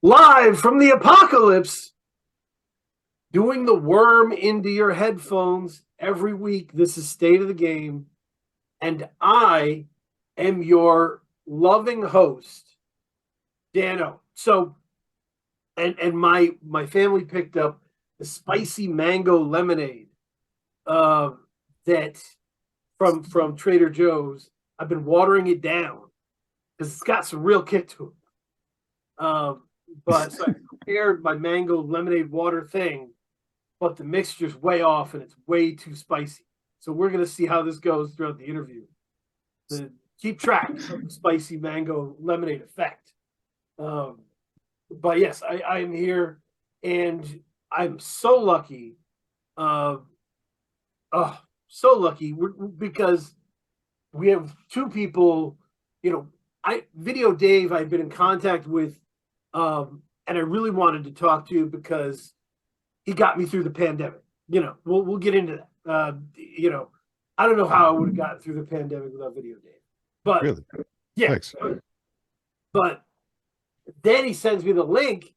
Live from the apocalypse, doing the worm into your headphones every week. This is State of the Game, and I am your loving host, Dano. So, and my family picked up the spicy mango lemonade uh, that from Trader Joe's. I've been watering it down because it's got some real kick to it. But so I prepared my mango lemonade water thing, but the mixture's way off and it's way too spicy. So we're gonna see how this goes throughout the interview. To keep track of the spicy mango lemonade effect. Um, but yes, I am here, and I'm so lucky. Uh, oh, so lucky because we have two people. Video Dave. I've been in contact with, and I really wanted to talk to because he got me through the pandemic. We'll get into that. I don't know how I would have gotten through the pandemic without Video Dave, but Really? yeah. Thanks. But then he sends me the link,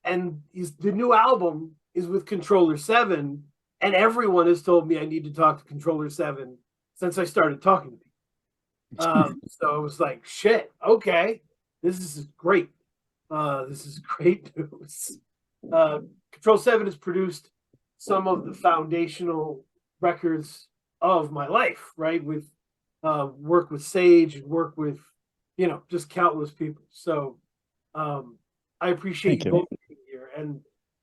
and the new album is with Controller 7, and everyone has told me I need to talk to Controller 7 since I started talking to people. So I was like, shit, okay, this is great. This is great news. Control 7 has produced some of the foundational records of my life, right? With work with Sage and work with, just countless people. So I appreciate you both being here. And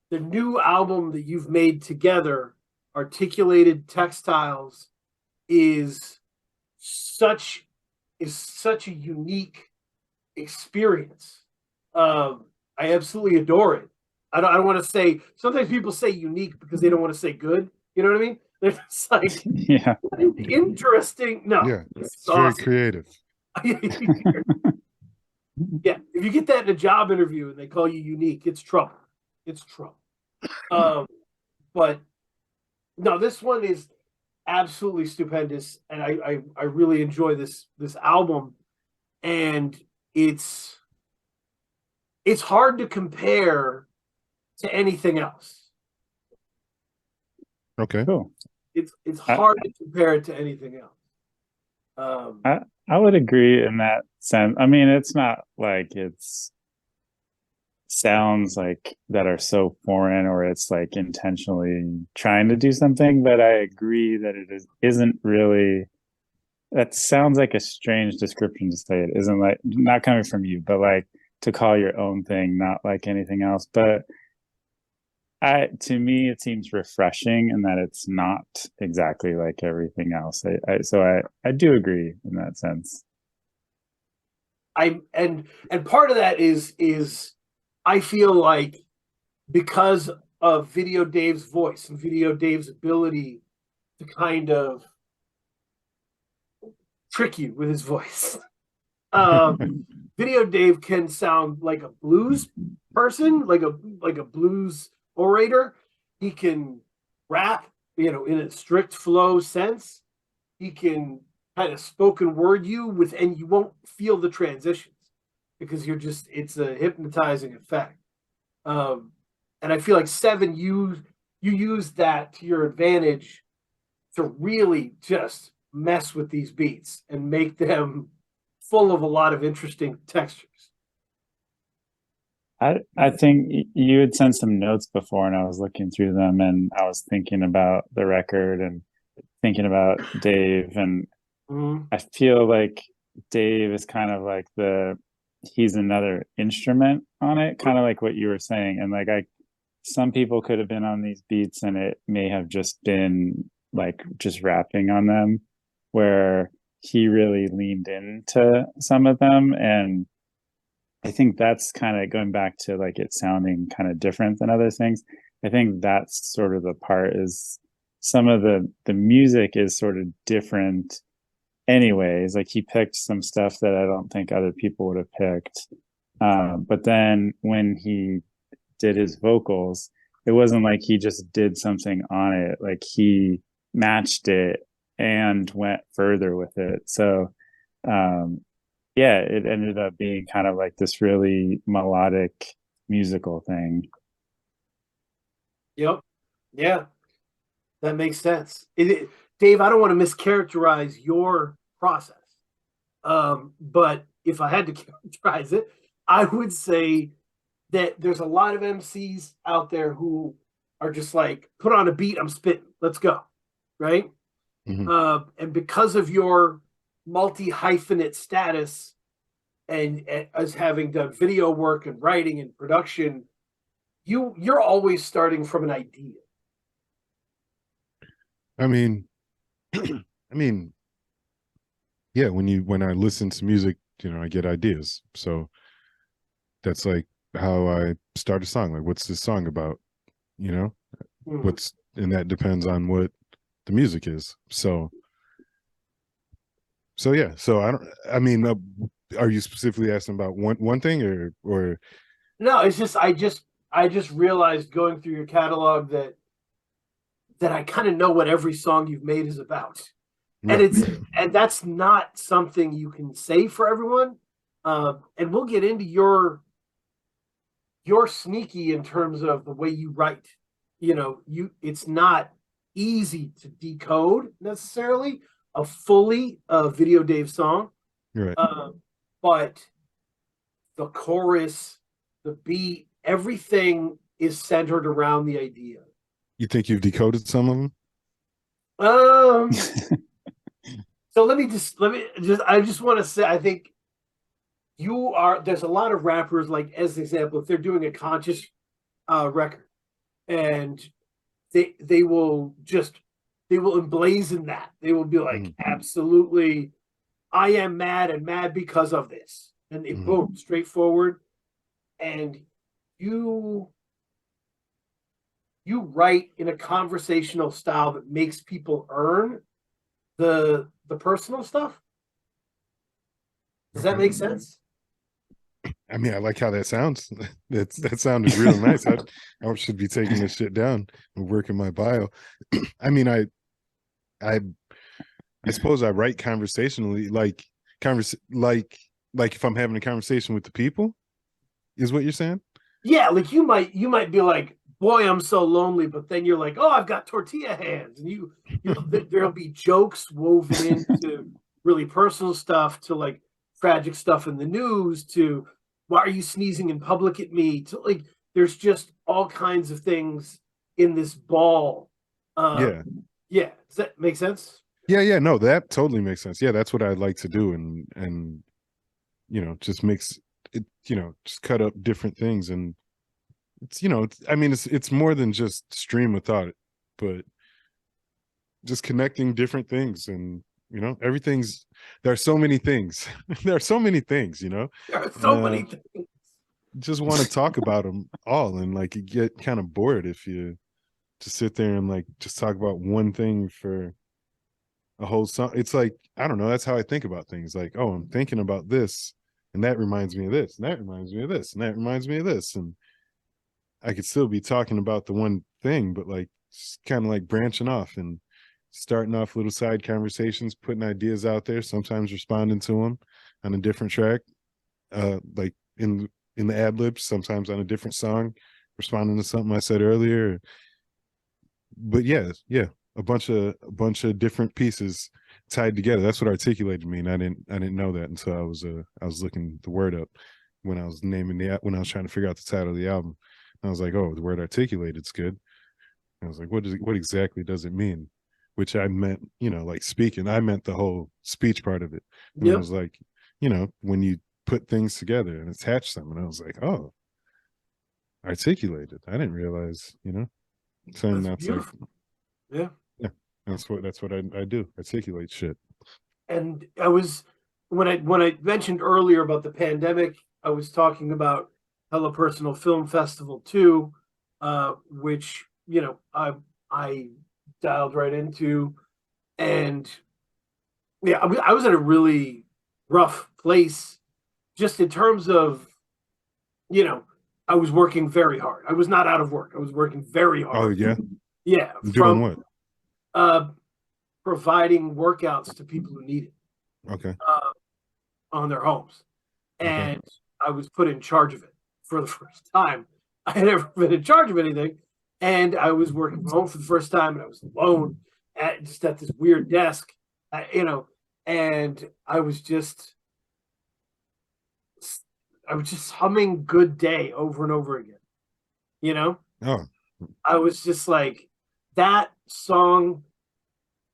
the new album that you've made together, Articulated Textiles, is such a unique experience. I absolutely adore it. I don't want to say. Sometimes people say unique because they don't want to say good. You know what I mean? It's like, yeah, interesting. No, Yeah, it's very awesome. creative. Yeah, if you get that in a job interview and they call you unique, it's trouble. It's trouble. But no, this one is absolutely stupendous, and I really enjoy this album, and it's hard to compare to anything else. Okay. cool. It's hard to compare it to anything else. I would agree in that sense. I mean, it's not like it's sounds like that are so foreign or it's like intentionally trying to do something, but I agree that isn't really. That sounds like a strange description to say. It isn't like not coming from you, but like to call your own thing, not like anything else. But to me, it seems refreshing in that it's not exactly like everything else. I do agree in that sense. And part of that is I feel like because of Video Dave's voice and Video Dave's ability to kind of trick you with his voice. Video Dave can sound like a blues person, like a blues orator. He can rap, in a strict flow sense. He can kind of spoken word you with, and you won't feel the transitions because it's a hypnotizing effect. And I feel like Seven, you use that to your advantage to really just mess with these beats and make them full of a lot of interesting textures. I think you had sent some notes before, and I was looking through them, and I was thinking about the record and thinking about Dave, and I feel like Dave is kind of like he's another instrument on it, kind of like what you were saying, and like some people could have been on these beats, and it may have just been like just rapping on them, where he really leaned into some of them, and I think that's kind of going back to like it sounding kind of different than other things. I think that's sort of the part is some of the music is sort of different anyways. Like he picked some stuff that I don't think other people would have picked. But then when he did his vocals, it wasn't like he just did something on it. Like he matched it and went further with it. So yeah, it ended up being kind of like this really melodic musical thing. Yep. Yeah, that makes sense. Dave, I don't want to mischaracterize your process. But if I had to characterize it, I would say that there's a lot of MCs out there who are just like, put on a beat, I'm spitting, let's go, right? And because of your multi-hyphenate status and as having done video work and writing and production, you're always starting from an idea. I mean, yeah, when I listen to music, I get ideas. So that's like how I start a song. Like, what's this song about? And that depends on what the music is. So yeah. So are you specifically asking about one thing or? No, it's just I just realized going through your catalog that I kind of know what every song you've made is about. And that's not something you can say for everyone. And we'll get into your sneaky in terms of the way you write. It's not easy to decode necessarily a fully Video Dave song. Right. But the chorus, the beat, everything is centered around the idea. You think you've decoded some of them? So I just want to say, I think there's a lot of rappers, like, as an example, if they're doing a conscious record and they will emblazon that. They will be like, absolutely, I am mad and mad because of this. And boom, straightforward. And you write in a conversational style that makes people earn the personal stuff. Does that make sense? I mean, I like how that sounds. That sounded real nice. I should be taking this shit down and working my bio. I mean, I suppose I write conversationally, like if I'm having a conversation with the people, is what you're saying? Yeah, like you might be like, boy, I'm so lonely, but then you're like, oh, I've got tortilla hands, and there'll be jokes woven into really personal stuff, to like tragic stuff in the news, to why are you sneezing in public at me, to like there's just all kinds of things in this ball. Yeah. Does that make sense? Yeah, no, that totally makes sense. Yeah, that's what I like to do, and just mix it, just cut up different things, and it's more than just stream of thought, but just connecting different things, and there are so many things. There are so many things, There are so many things. Just want to talk about them all, and like you get kind of bored if you just sit there and like just talk about one thing for a whole song. It's like, I don't know, that's how I think about things. Like, oh, I'm thinking about this, and that reminds me of this, and that reminds me of this, and that reminds me of this, and I could still be talking about the one thing, but like just kind of like branching off and starting off little side conversations, putting ideas out there, sometimes responding to them on a different track, like in the ad libs, sometimes on a different song, responding to something I said earlier. But yeah, a bunch of different pieces tied together. That's what articulated mean. I didn't know that until I was looking the word up when I was when I was trying to figure out the title of the album. I was like, oh, the word articulated's good. I was like, what exactly does it mean? Which I meant, like speaking. I meant the whole speech part of it. And I was like, when you put things together and attach them. And I was like, oh, articulated. I didn't realize, saying that's like, yeah, that's what I do. Articulate shit. And I was when I mentioned earlier about the pandemic, I was talking about Hella Personal Film Festival 2, which I dialed right into, and yeah, I was in a really rough place, just in terms of, I was working very hard. I was not out of work. I was working very hard. Oh yeah, yeah. Doing what? Providing workouts to people who need it. Okay. On their homes, and I was put in charge of it. for the first time. I had never been in charge of anything, and I was working from home for the first time, and I was alone at this weird desk, and I was just humming "Good Day" over and over again. Oh, I was just like, that song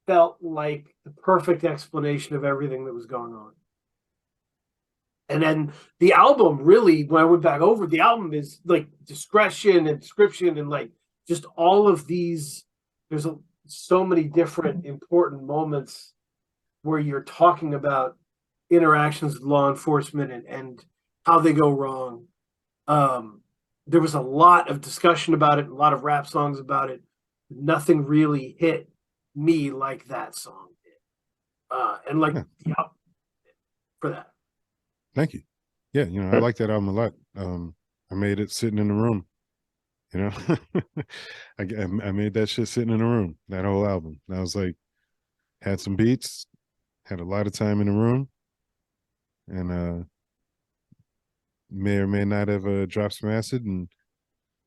felt like the perfect explanation of everything that was going on. And then the album, really, when I went back over, the album is like discretion and description and like just all of these. There's so many different important moments where you're talking about interactions with law enforcement and how they go wrong. There was a lot of discussion about it, a lot of rap songs about it. Nothing really hit me like that song did. And like the album for that. thank you. Yeah, I like that album a lot. I made it sitting in the room. I made that shit sitting in the room, that whole album. I was like, had some beats, had a lot of time in the room, and may or may not have dropped some acid and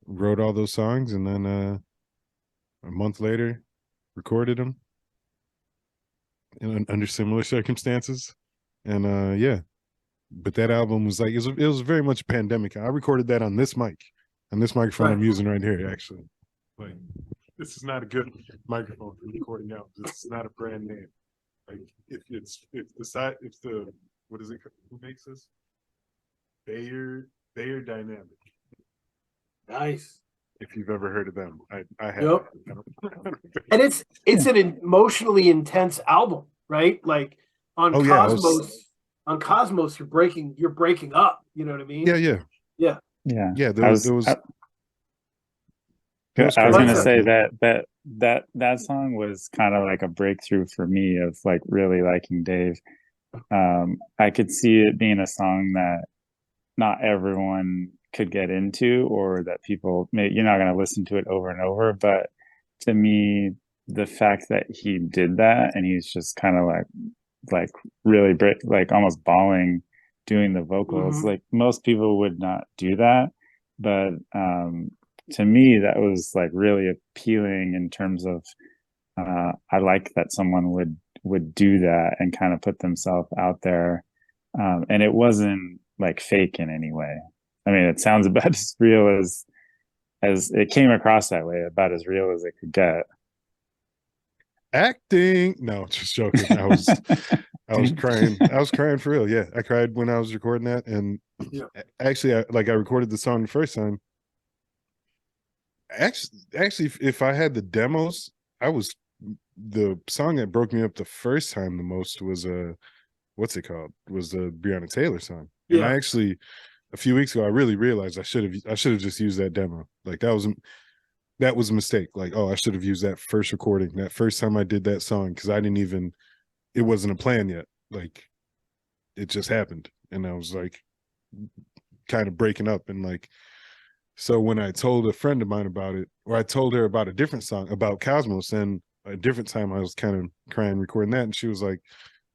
wrote all those songs, and then a month later recorded them under similar circumstances. And yeah, but that album was like, it was very much a pandemic. I recorded that on this microphone I'm using right here, actually. Like, this is not a good microphone for recording out. This is not a brand name. Like, what is it? Who makes this? Bayer Dynamic. Nice. If you've ever heard of them, I have. Yep. And it's an emotionally intense album, right? Like on Cosmos, you're breaking up. You know what I mean? Yeah. There was I was gonna say that song was kind of like a breakthrough for me of like really liking Dave. I could see it being a song that not everyone could get into, or that you're not going to listen to it over and over. But to me, the fact that he did that, and he's just kind of like really like almost bawling doing the vocals, like most people would not do that. But to me, that was like really appealing in terms of I like that someone would do that and kind of put themselves out there, and it wasn't like fake in any way. I mean, it sounds about as real as it came across that way, about as real as it could get. Acting. No, just joking. I was crying. I was crying for real. Yeah, I cried when I was recording that. And actually, I recorded the song the first time. Actually, if I had the demos, the song that broke me up the first time the most was what's it called? Was the Breonna Taylor song. And I actually, a few weeks ago, I really realized I should have just used that demo. Like that was a mistake. Like, oh, I should have used that first recording, that first time I did that song, because it wasn't a plan yet. Like, it just happened, and I was like, kind of breaking up, and like, so when I told a friend of mine about it, or I told her about a different song about Cosmos, and a different time I was kind of crying recording that, and she was like,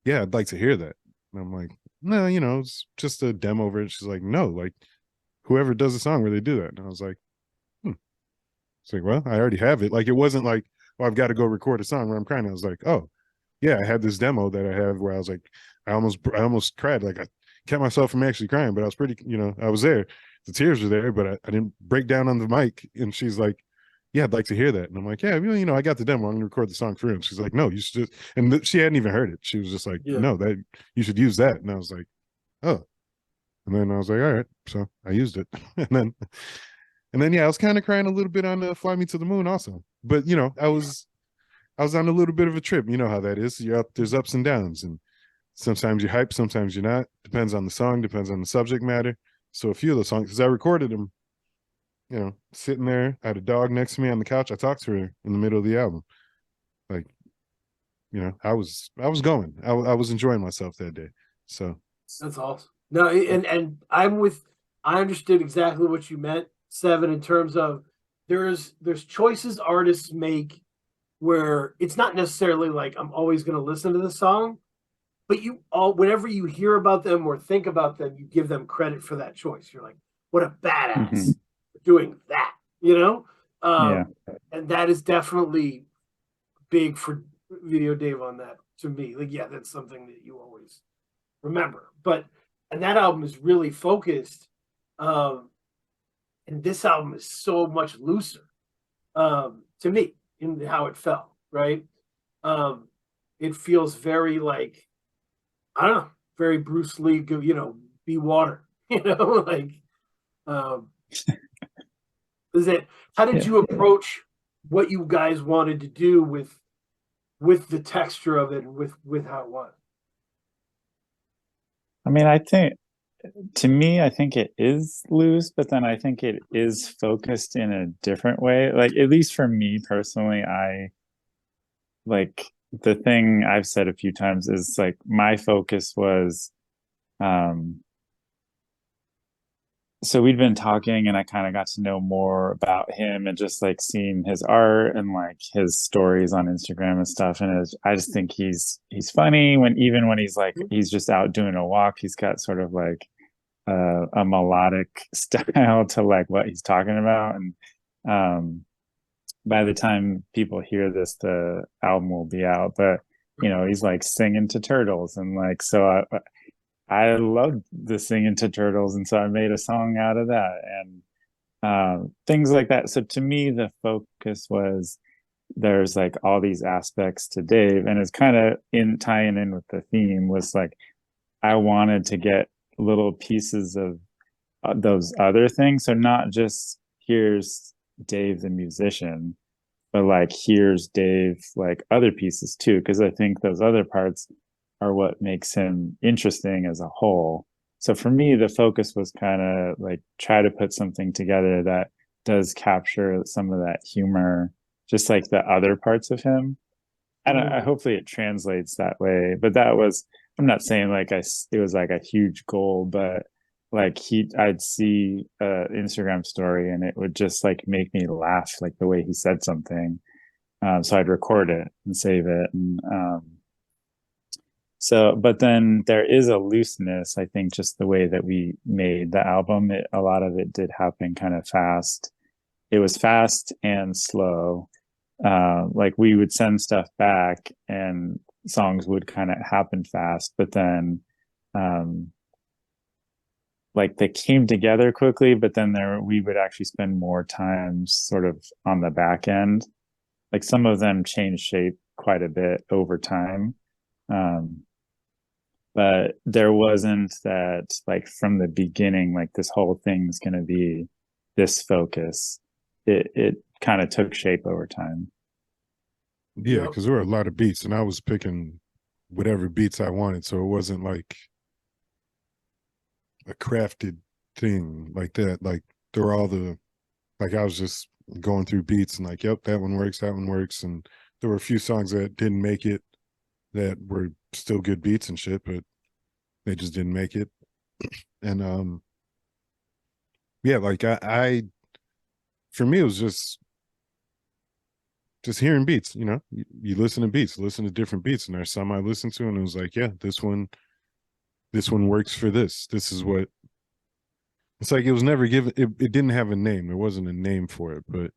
"Yeah, I'd like to hear that." And I'm like, "No, it's just a demo of it." She's like, "No, like whoever does a song where they do that." And I was like, It's like, well, I already have it. Like, it wasn't like, oh, I've got to go record a song where I'm crying. I was like, oh, yeah, I had this demo that I have where I was like, I almost cried. Like, I kept myself from actually crying, but I was pretty, I was there. The tears were there, but I didn't break down on the mic. And she's like, yeah, I'd like to hear that. And I'm like, yeah, I got the demo. I'm gonna record the song for him. She's like, no, you should just, and she hadn't even heard it. She was just like, no, that you should use that. And I was like, oh. And then I was like, all right. So I used it. And then yeah, I was kind of crying a little bit on Fly Me to the Moon also. But I was on a little bit of a trip. You know how that is. There's ups and downs, and sometimes you're hyped, sometimes you're not. Depends on the song, depends on the subject matter. So a few of those songs, because I recorded them, sitting there, I had a dog next to me on the couch. I talked to her in the middle of the album. Like, I was going. I was enjoying myself that day. So that's awesome. No, and I understood exactly what you meant, Seven, in terms of there's choices artists make where it's not necessarily like I'm always going to listen to the song, but whenever you hear about them or think about them, you give them credit for that choice. You're like, what a badass Mhm. for doing that, you know? Yeah. And that is definitely big for Video Dave on that to me. Like, yeah, that's something that you always remember. But and that album is really focused. And this album is so much looser to me in how it felt, right? Um, it feels very like, I don't know, very Bruce Lee, you know, be water, you know, like, um, is it, how did Yeah. you approach what you guys wanted to do with the texture of it and with how it was? I mean, I think to me, I think it is loose, but then I think it is focused in a different way. Like, at least for me personally, I like the thing I've said a few times is like my focus was um so we'd been talking and I kind of got to know more about him and just like seeing his art and like his stories on Instagram and stuff. And I just think he's funny when even when he's like he's just out doing a walk, he's got sort of like a melodic style to like what he's talking about. And by the time people hear this, the album will be out. But you know, he's like singing to turtles and like so I loved the singing to turtles, and so I made a song out of that and things like that. So to me, the focus was there's like all these aspects to Dave, and it's kind of in tying in with the theme was like I wanted to get little pieces of those other things. So not just here's Dave the musician, but like here's Dave like other pieces too, because I think those other parts are what makes him interesting as a whole. So for me, the focus was kind of like try to put something together that does capture some of that humor, just like the other parts of him. And hopefully it translates that way. But that was, I'm not saying like it was like a huge goal, but like I'd see a Instagram story and it would just like make me laugh, like the way he said something. So I'd record it and save it. And so, but then there is a looseness, I think, just the way that we made the album. A lot of it did happen kind of fast. It was fast and slow. Like we would send stuff back and songs would kind of happen fast, but then um, like they came together quickly, but then we would actually spend more time sort of on the back end. Like some of them changed shape quite a bit over time. Um, but there wasn't that like from the beginning, like this whole thing's going to be this focus. It kind of took shape over time. Yeah, Yep. because there were a lot of beats, and I was picking whatever beats I wanted, so it wasn't like a crafted thing like that. Like there were all the like I was just going through beats and like, yep, that one works, and there were a few songs that didn't make it that were still good beats and shit, but they just didn't make it. And yeah, like I for me it was just hearing beats, you know. You listen to beats, listen to different beats, and there's some I listened to and it was like, yeah, this one works for this. This is what it's like. It was never given, it didn't have a name. There wasn't a name for it, but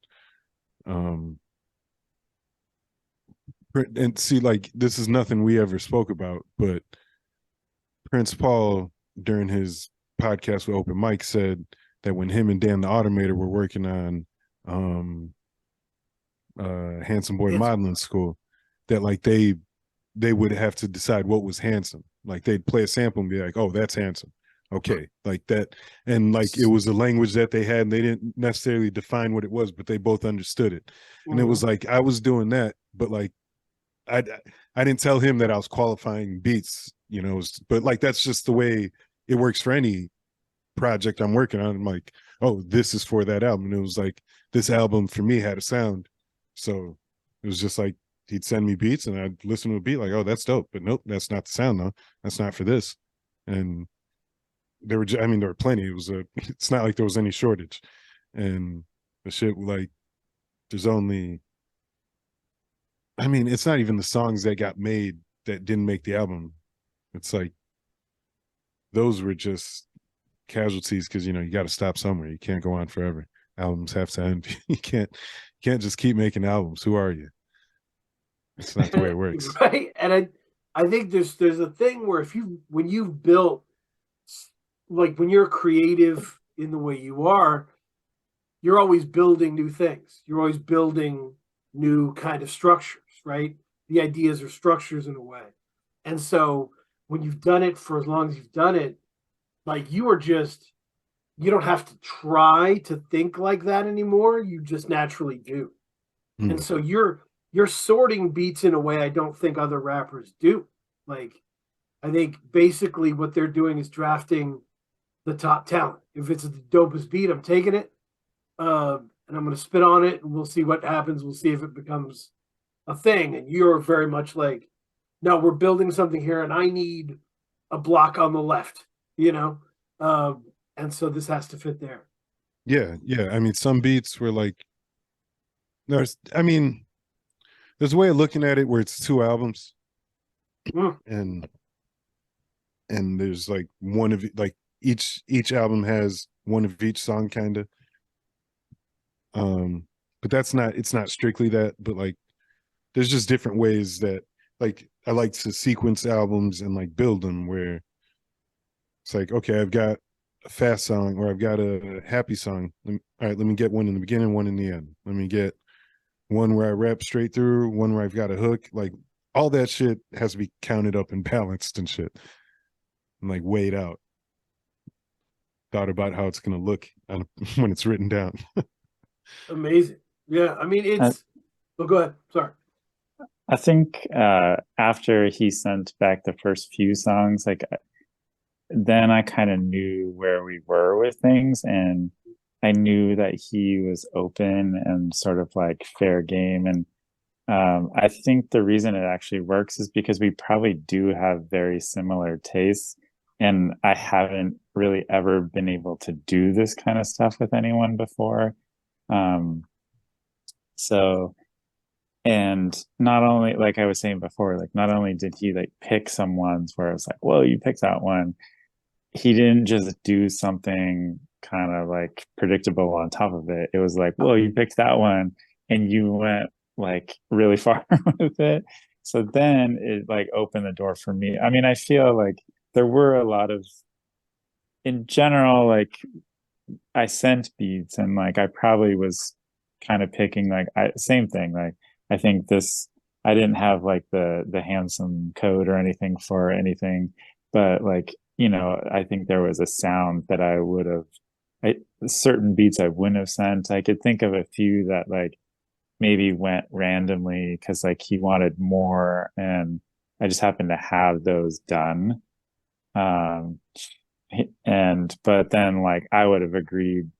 um and see, like this is nothing we ever spoke about, but Prince Paul during his podcast with Open Mike said that when him and Dan the Automator were working on Handsome Boy Modeling School, that like they would have to decide what was handsome. Like they'd play a sample and be like, oh, that's handsome. Okay, like that. And like it was a language that they had and they didn't necessarily define what it was, but they both understood it. And it was like I was doing that, but like I I didn't tell him that I was qualifying beats, you know, but like that's just the way it works for any project I'm working on. I'm like, oh, this is for that album. And it was like this album for me had a sound. So it was just like he'd send me beats and I'd listen to a beat like, oh, that's dope. But nope, that's not the sound though. That's not for this. And there were, I mean, there were plenty. It's not like there was any shortage. And the shit like, there's only, I mean, it's not even the songs that got made that didn't make the album. It's like, those were just casualties because you got to stop somewhere. You can't go on forever. Albums have to end. You can't just keep making albums. Who are you? It's not the way it works. Right. And I think there's a thing where when you've built, like when you're creative in the way you are, you're always building new things. You're always building new kind of structures, right? The ideas are structures in a way. And so when you've done it for as long as you've done it, like you don't have to try to think like that anymore. You just naturally do. And so you're sorting beats in a way I don't think other rappers do. Like, I think basically what they're doing is drafting the top talent. If it's the dopest beat, I'm taking it, and I'm going to spit on it, and we'll see what happens. We'll see if it becomes a thing. And you're very much like, no, we're building something here, and I need a block on the left, and so this has to fit there. Yeah. I mean, some beats were like, there's a way of looking at it where it's 2 albums, and there's like one of like each album has one of each song, kind of. But it's not strictly that, but like there's just different ways that, like, I like to sequence albums and like build them where it's like, okay, I've got a fast song or I've got a happy song. All right, let me get one in the beginning, one in the end. Let me get one where I rap straight through, one where I've got a hook. Like all that shit has to be counted up and balanced and shit, and like weighed out. Thought about how it's gonna look when it's written down. Amazing. Yeah, I mean go ahead. Sorry. I think after he sent back the first few songs, like then I kind of knew where we were with things, and I knew that he was open and sort of like fair game. And I think the reason it actually works is because we probably do have very similar tastes, and I haven't really ever been able to do this kind of stuff with anyone before. So, and not only, like I was saying before, like not only did he like pick some ones where it's like, whoa, you picked that one, he didn't just do something kind of like predictable on top of it. It was like, whoa, you picked that one and you went like really far with it. So then it like opened the door for me. I mean, I feel like there were a lot of, in general, like I sent beats and like I probably was kind of picking like same thing. Like I think I didn't have like the handsome code or anything for anything, but like, I think there was a sound that I would have, certain beats I wouldn't have sent. I could think of a few that like maybe went randomly because like he wanted more, and I just happened to have those done. But then like I would have agreed,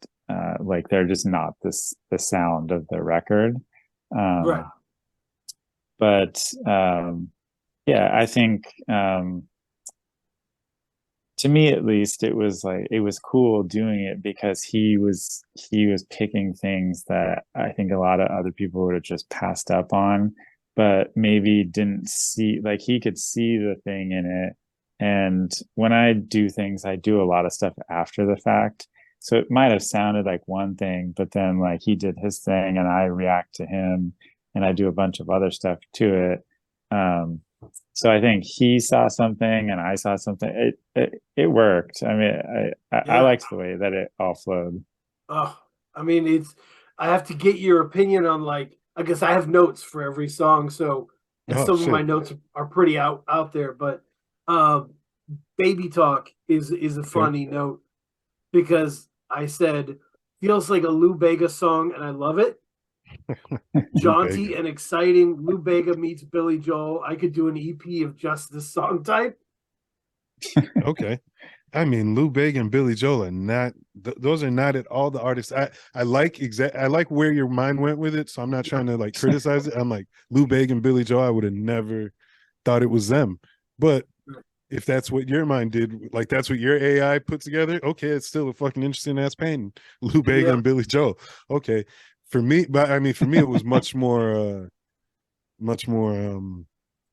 like they're just not the sound of the record. Right. But yeah, I think to me at least it was cool doing it because he was picking things that I think a lot of other people would have just passed up on, but maybe didn't see, like he could see the thing in it. And when I do things, I do a lot of stuff after the fact. So it might have sounded like one thing, but then like he did his thing and I react to him and I do a bunch of other stuff to it. So I think he saw something and I saw something. It worked. I mean, I liked the way that it all flowed. Oh, I mean, I have to get your opinion on, like, I guess I have notes for every song. So, and some of my notes are pretty out there, but Baby Talk is a funny note because I said, feels like a Lou Bega song and I love it. Jaunty and exciting. Lou Bega meets Billy Joel. I could do an EP of just this song type. Okay. I mean, Lou Bega and Billy Joel are not; those are not at all the artists. I like where your mind went with it. So I'm not trying to like criticize it. I'm like, Lou Bega and Billy Joel, I would have never thought it was them. But if that's what your mind did, like that's what your AI put together, okay, it's still a fucking interesting ass painting. Lou Bega and Billy Joel. Okay. For me, but I mean, for me, it was much more. I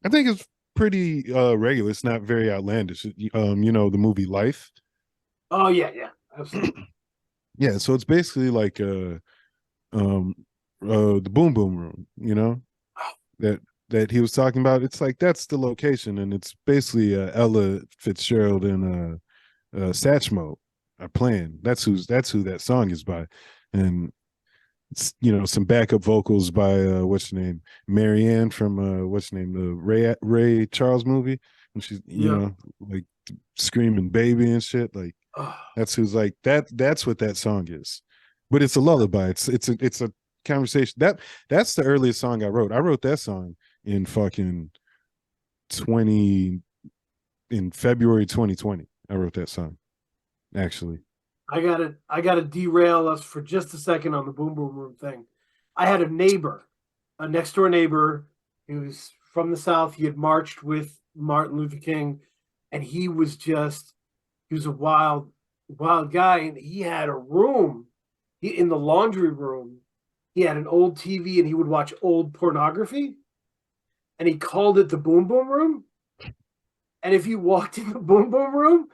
think it's pretty regular. It's not very outlandish. The movie Life. Oh yeah, absolutely. Yeah, so it's basically like the Boom Boom Room, that he was talking about. It's like that's the location, and it's basically Ella Fitzgerald and Satchmo are playing. That's who that song is by, and it's some backup vocals by what's her name, Marianne from what's her name, the Ray Charles movie, and she's Yeah. like screaming baby and shit. Like Oh, that's who's like that. That's what that song is, but it's a lullaby. It's a conversation. That's the earliest song I wrote. I wrote that song in fucking 20 in February 2020. I wrote that song actually. I gotta derail us for just a second on the Boom Boom Room thing. I had a neighbor, a next door neighbor, who's from the South. He had marched with Martin Luther King, and he was a wild guy, and he had a room. In the laundry room, he had an old TV, and he would watch old pornography, and he called it the Boom Boom Room. And if you walked in the Boom Boom Room,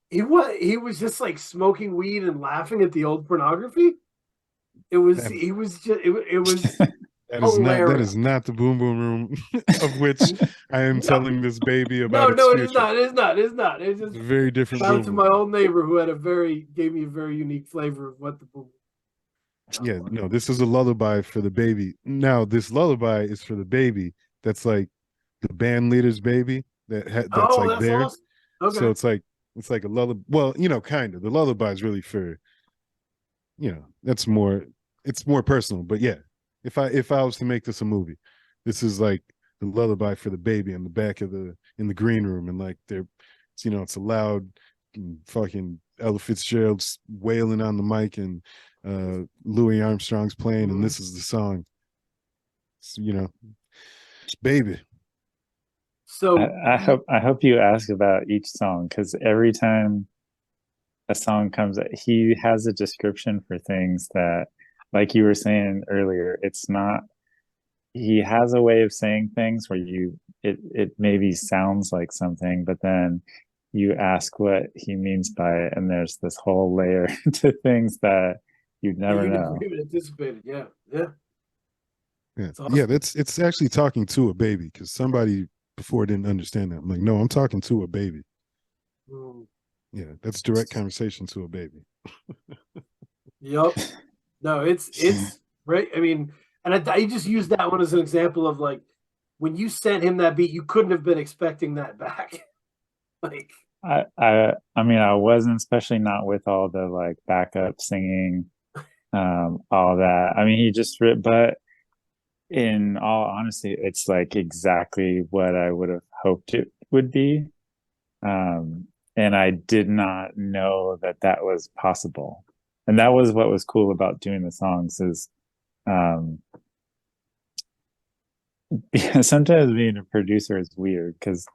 he was just like smoking weed and laughing at the old pornography. It was That he was just it was that hilarious. is not the Boom Boom Room of which I am No, telling this baby no, about its no, it is future. not. It is not. It's not. It's It's just a very different shout out Boom to Boom my Room. old neighbor who gave me a very unique flavor of what the boom. Yeah, no, this is a lullaby for the baby. Now, this lullaby is for the baby that's like the band leader's baby that's Oh, like that's there. awesome. So Okay. it's like a lullaby. Well, kind of. The lullaby is really for, that's more it's more personal. But yeah, if I was to make this a movie, this is like the lullaby for the baby in the back of in the green room, and like it's a loud fucking Ella Fitzgerald's wailing on the mic, and Louis Armstrong's playing, and Mhm. this is the song. It's, it's baby. So I hope you ask about each song because every time a song comes, he has a description for things that, like you were saying earlier, it's not. He has a way of saying things where it maybe sounds like something, but then you ask what he means by it, and there's this whole layer to things that you'd that never you never know. even anticipated. Yeah, yeah, Yeah, it's yeah. awesome. That's it's actually talking to a baby because somebody before didn't understand that. I'm like, no, I'm talking to a baby. Mm. Yeah, that's direct conversation to a baby. Yep. No, it's right. I mean, and I just used that one as an example of like when you sent him that beat, you couldn't have been expecting that back. Like, I mean, I wasn't, especially not with all the like backup singing, all that. I mean, but in all honesty, it's like exactly what I would have hoped it would be. And I did not know that that was possible. And that was what was cool about doing the songs is, um, sometimes being a producer is weird because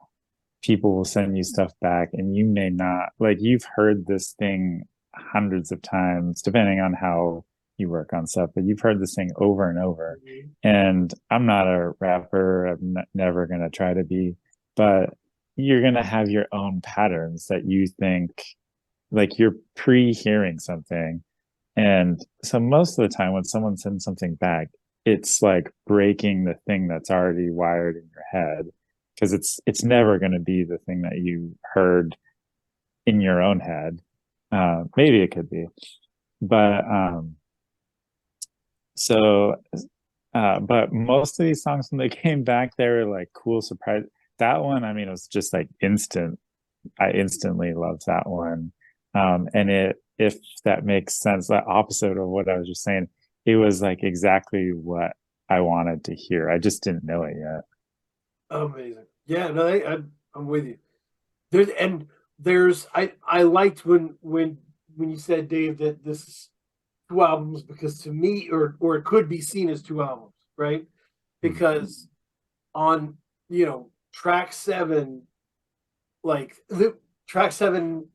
people will send you stuff back and you may not like you've heard this thing hundreds of times depending on how you work on stuff, but you've heard this thing over and over. And I'm not a rapper, never going to try to be, but you're going to have your own patterns that you think like you're pre-hearing something. And so most of the time when someone sends something back, it's like breaking the thing that's already wired in your head because it's never going to be the thing that you heard in your own head. Maybe it could be, but so but most of these songs when they came back, they were like cool surprise. That one, I mean, it was just like instant. I instantly loved that one. And if that makes sense, the opposite of what I was just saying, it was like exactly what I wanted to hear. I just didn't know it yet. amazing. Yeah, no, I'm with you. I liked when you said, Dave, that this is two albums because to me, or it could be seen as two albums, right? Hmm. Because on track seven, like the track seven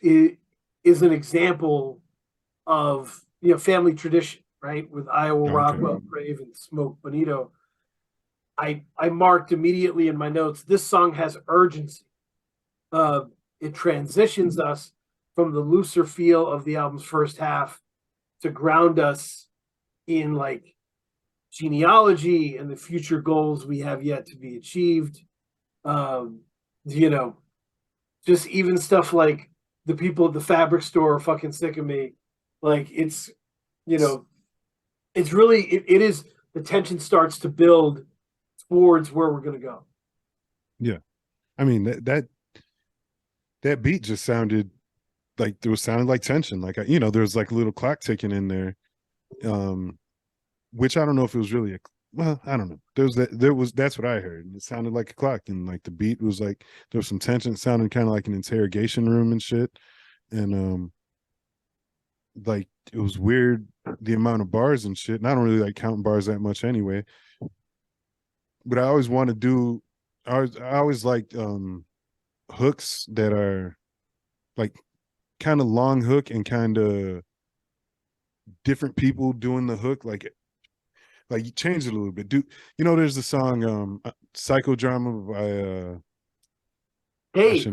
is an example of family tradition, right? With Iowa Okay. Rockwell, Brave, and Smoke Bonito. I marked immediately in my notes. This song has urgency. Uh, it transitions us from the looser feel of the album's first half to ground us in like genealogy and the future goals we have yet to be achieved. You know, just even stuff like the people at the fabric store are fucking sick of me. Like it's, you know, it's really, it is, the tension starts to build towards where we're going to go. Yeah. I mean, that beat just sounded like there was sounding like tension. Like, you know, there was like a little clock ticking in there. Which I don't know if it was really well, I don't know. That's what I heard. It sounded like a clock, and like the beat was like there was some tension. It sounded kind of like an interrogation room and shit. And like it was weird the amount of bars and shit. And I don't really like counting bars that much anyway. But I always want to do I always liked hooks that are like kind of long hook and kind of different people doing the hook, like you change it a little bit. You know there's the song Psychodrama by Hey,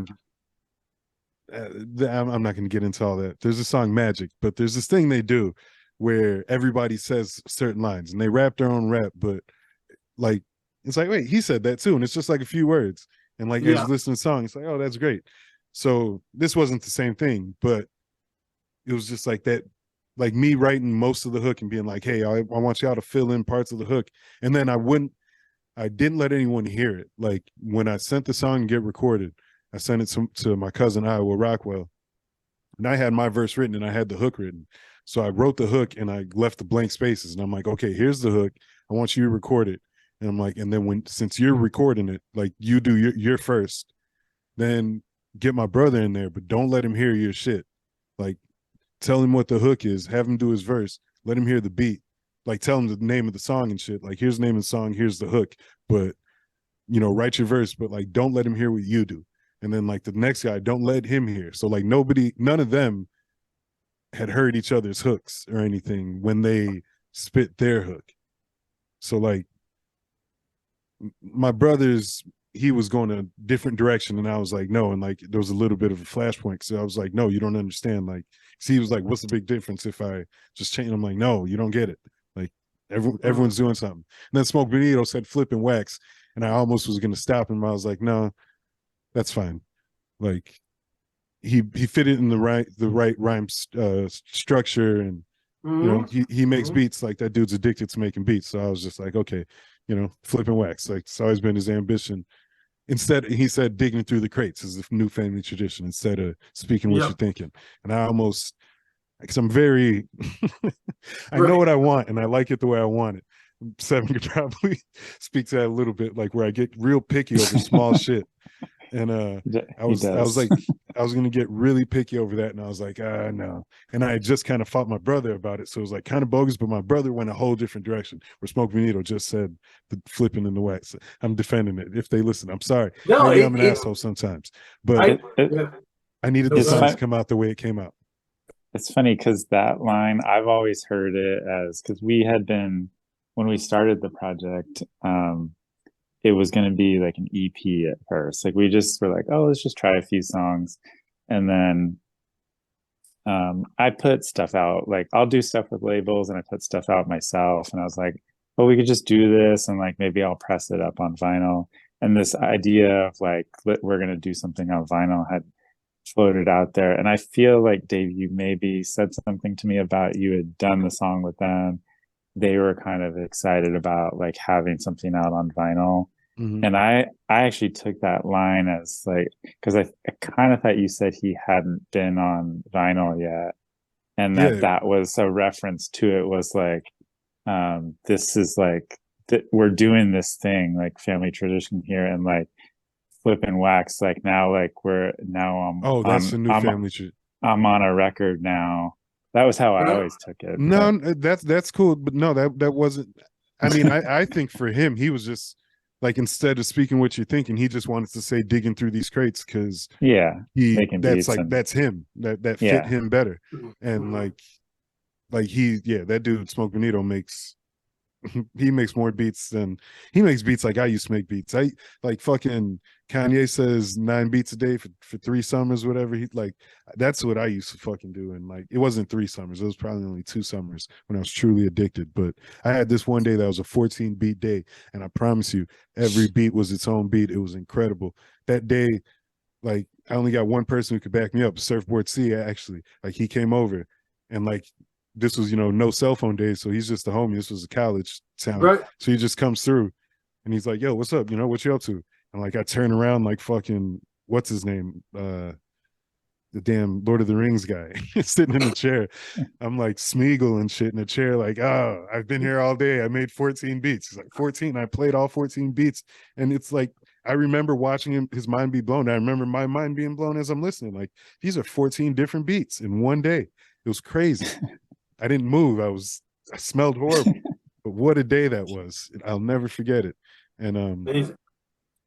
I'm not going to get into all that. There's a song Magic, but there's this thing they do where everybody says certain lines and they rap their own rap, but like it's like, wait, he said that too, and it's just like a few words, and like as you listen to the song, it's like, oh, that's great. So this wasn't the same thing, but it was just like that, like me writing most of the hook and being like, hey, I want y'all to fill in parts of the hook, and then I didn't let anyone hear it. Like when I sent the song to get recorded, I sent it to my cousin Iowa Rockwell, and I had my verse written and I had the hook written. So I wrote the hook and I left the blank spaces, and I'm like, okay, here's the hook. I want you to record it. And I'm like, and then since you're recording it, like you do your first, then get my brother in there, but don't let him hear your shit. Like tell him what the hook is, have him do his verse, let him hear the beat, like tell him the name of the song and shit. Like here's the name of the song, here's the hook, but you know, write your verse, but like don't let him hear what you do. And then like the next guy, don't let him hear. So like none of them had heard each other's hooks or anything when they spit their hook. So like my brother's, he was going a different direction, and I was like, no. And like there was a little bit of a flashpoint. So I was like, no, you don't understand. Like, see, he was like, what's the big difference if I just change? I'm like, no, you don't get it. Like everyone's doing something. And then Smoke Benito said flip and wax, and I almost was gonna stop him. I was like, no, that's fine. Like he fit it in the right rhyme structure, and you know, he makes beats. Like that dude's addicted to making beats. So I was just like, okay, you know, flip and wax. Like it's always been his ambition. Instead, he said digging through the crates is the new family tradition instead of speaking what you're thinking. And I almost, because I'm very, I know what I want and I like it the way I want it. Seven could probably speak to that a little bit, like where I get real picky over small shit. And I was gonna get really picky over that, and I was like, no. And I just kind of fought my brother about it, so it was like kind of bogus. But my brother went a whole different direction. Where Smoke Benito just said the flipping in the wax. I'm defending it. If they listen, I'm sorry. No, maybe I'm an asshole sometimes, but I needed the song to come out the way it came out. It's funny because that line, I've always heard it as, because we had been, when we started the project, it was going to be like an EP at first. Like we just were like, oh, let's just try a few songs. And then I put stuff out, like I'll do stuff with labels, and I put stuff out myself. And I was like, well, we could just do this, and like maybe I'll press it up on vinyl. And this idea of like, we're going to do something on vinyl had floated out there. And I feel like, Dave, you maybe said something to me about you had done the song with them. They were kind of excited about like having something out on vinyl. Mm-hmm. And I actually took that line as like, because I kind of thought you said he hadn't been on vinyl yet, and that was a reference to it, was like, this is like we're doing this thing like family tradition here, and like flip and wax, like now, like that's a new family tradition. I'm on a record now. That was how I always took it. No, that's cool, but no, that wasn't. I mean, I think for him, he was just like, instead of speaking what you're thinking, he just wanted to say digging through these crates because that's him. That fit him better. And like that dude Smoke Benito makes he makes more beats than he makes beats like I used to make beats. I like fucking Kanye says 9 beats a day for 3 summers, whatever. He like that's what I used to fucking do. And like it wasn't 3 summers, it was probably only 2 summers when I was truly addicted. But I had this one day that was a 14 beat day, and I promise you, every beat was its own beat. It was incredible. That day, like I only got one person who could back me up, Surfboard C, actually. Like he came over and like this was, no cell phone days. So he's just a homie. This was a college town. Right. So he just comes through and he's like, yo, what's up? What you up to? And like I turn around like fucking what's his name? The damn Lord of the Rings guy sitting in a chair. I'm like Smeagol and shit in a chair, like, oh, I've been here all day. I made 14 beats. He's like, 14. I played all 14 beats. And it's like, I remember watching his mind be blown. I remember my mind being blown as I'm listening. Like, these are 14 different beats in one day. It was crazy. I didn't move. I smelled horrible. But what a day that was. I'll never forget it. And Amazing.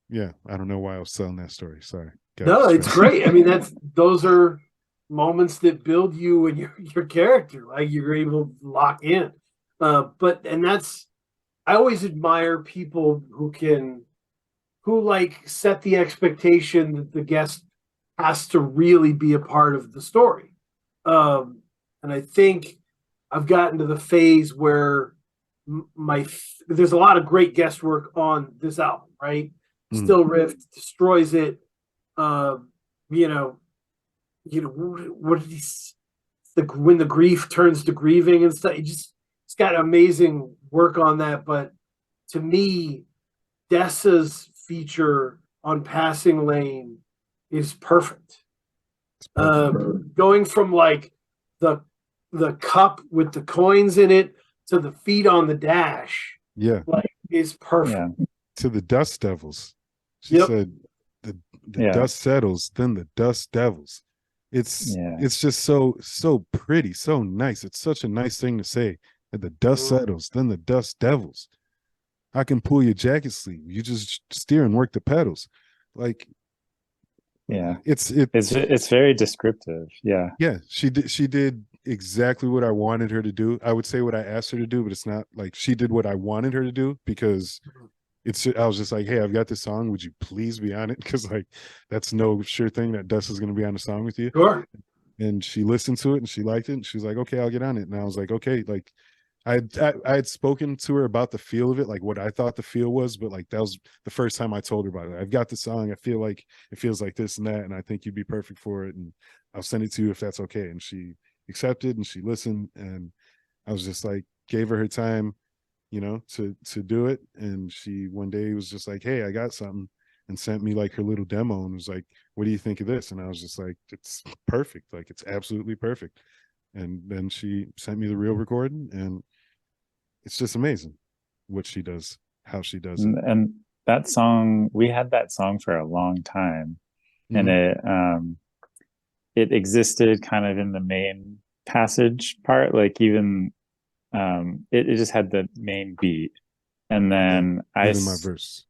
yeah, I don't know why I was telling that story. Sorry. No, it's great. I mean, those are moments that build you and your character. Like you're able to lock in. I always admire people who like set the expectation that the guest has to really be a part of the story. And I think I've gotten to the phase where there's a lot of great guest work on this album, right? Still Rift destroys it. What did when the grief turns to grieving and stuff. It's got amazing work on that. But to me, Dessa's feature on Passing Lane is perfect. Going from like the cup with the coins in it to the feet on the dash, is perfect. To the Dust Devils. She said the dust settles, then the dust devils. It's just so pretty, so nice. It's such a nice thing to say. That the dust settles, then the dust devils. I can pull your jacket sleeve. You just steer and work the pedals. Like it's very descriptive. Yeah, she did exactly what I wanted her to do. I would say what I asked her to do, but it's not like she did what I wanted her to do, because I was just like, hey, I've got this song, would you please be on it? Because like that's no sure thing that Dust is going to be on the song with you. Sure. And she listened to it and she liked it, and she was like, okay, I'll get on it. And I was like, okay. Like I had spoken to her about the feel of it, like what I thought the feel was, but like that was the first time I told her about it. I've got the song, I feel like it feels like this and that, and I think you'd be perfect for it, and I'll send it to you if that's okay. And she accepted and she listened, and I was just like, gave her time, to do it. And she one day was just like, hey, I got something, and sent me like her little demo and was like, what do you think of this? And I was just like, it's perfect. Like it's absolutely perfect. And then she sent me the real recording, and it's just amazing what she does, how she does it. And that song, we had that song for a long time, and it existed kind of in the main passage part, like even it just had the main beat, and then my verse.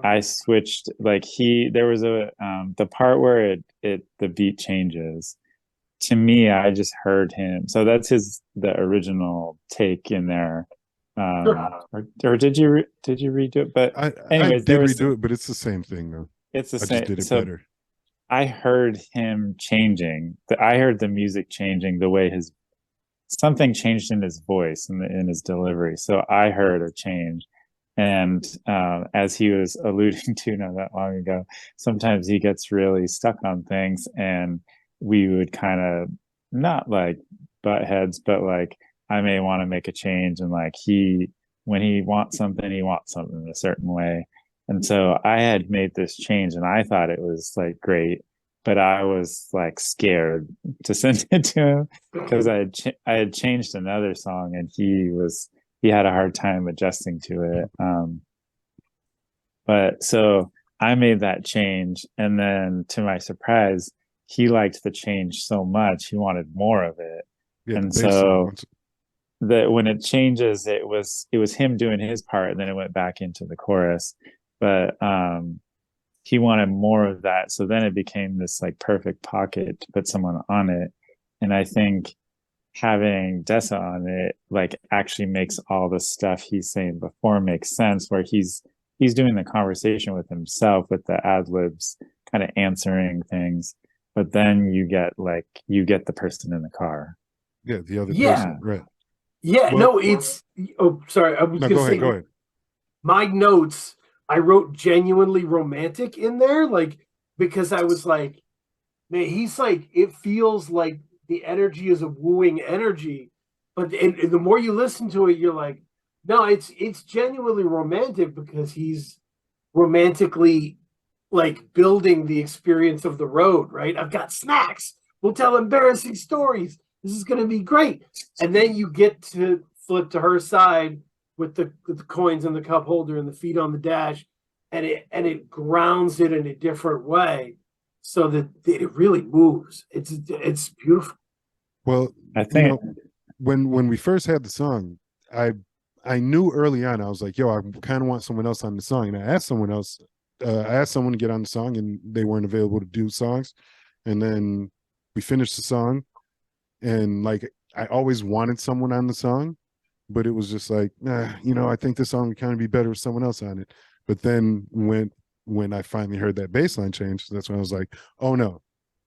I switched, like there was the part where the beat changes. To me, I just heard him. So that's the original take in there. Or did you redo it? But anyways, I did redo it, but it's the same thing though. It's the I same. just did it better. I heard him changing. I heard the music changing, the way something changed in his voice and in his delivery. So I heard a change. And as he was alluding to not that long ago, sometimes he gets really stuck on things, and we would kind of not like butt heads, but like I may want to make a change, and like when he wants something a certain way. And so I had made this change, and I thought it was like great, but I was like scared to send it to him because I had changed another song, and he had a hard time adjusting to it. But so I made that change, and then to my surprise, he liked the change so much he wanted more of it. And so when it changes, it was him doing his part, and then it went back into the chorus. But he wanted more of that, so then it became this like perfect pocket to put someone on it. And I think having Dessa on it like actually makes all the stuff he's saying before make sense, where he's doing the conversation with himself with the ad libs kind of answering things, but then you get the person in the car. Yeah, the other Yeah. person, right? Yeah, Well, no, it's sorry, I was no, gonna go say ahead, go ahead. my notes, I wrote genuinely romantic in there, like because I was like, man, he's like, it feels like the energy is a wooing energy, but and the more you listen to it, you're like, no, it's genuinely romantic because he's romantically like building the experience of the road, right? I've got snacks. We'll tell embarrassing stories. This is going to be great. And then you get to flip to her side with the coins in the cup holder and the feet on the dash, and it grounds it in a different way, so that it really moves. It's beautiful. Well, I think when we first had the song, I knew early on, I was like, yo, I kind of want someone else on the song. And I asked someone else, I asked someone to get on the song, and they weren't available to do songs. And then we finished the song, and like I always wanted someone on the song, but it was just like, I think this song would kind of be better with someone else on it. But then when I finally heard that bass line change, that's when I was like, oh no,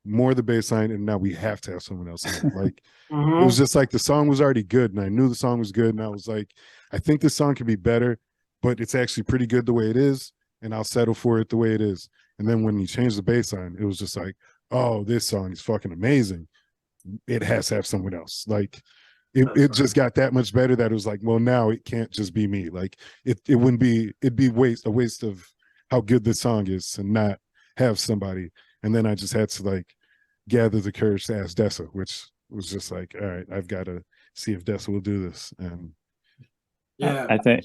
more the bass line, and now we have to have someone else on it. Like it was just like the song was already good, and I knew the song was good, and I was like, I think this song could be better, but it's actually pretty good the way it is, and I'll settle for it the way it is. And then when you change the bass line, it was just like, oh, this song is fucking amazing. It has to have someone else. Like it just got that much better that it was like, well, now it can't just be me. Like it wouldn't be, it'd be a waste of how good this song is to not have somebody. And then I just had to like gather the courage to ask Dessa, which was just like, all right, I've got to see if Dessa will do this. And Yeah, I think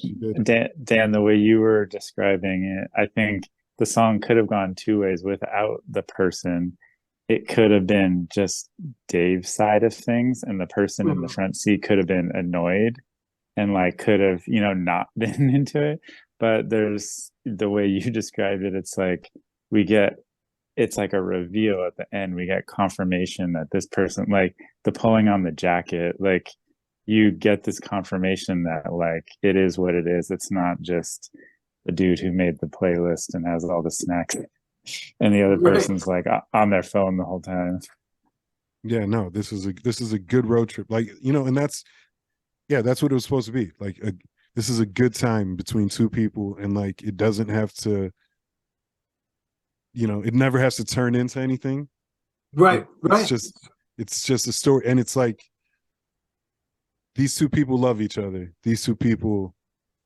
Dan, the way you were describing it, I think the song could have gone two ways without the person. It could have been just Dave's side of things, and the person in the front seat could have been annoyed and like could have, not been into it. But there's the way you described it, it's like it's like a reveal at the end. We get confirmation that this person, like the pulling on the jacket, like you get this confirmation that like it is what it is. It's not just the dude who made the playlist and has all the snacks, and the other person's like on their phone the whole time. Yeah, no, this is a good road trip. Like, and that's what it was supposed to be. Like this is a good time between two people, and like it doesn't have to, it never has to turn into anything. Right. It's just a story, and it's like these two people love each other. These two people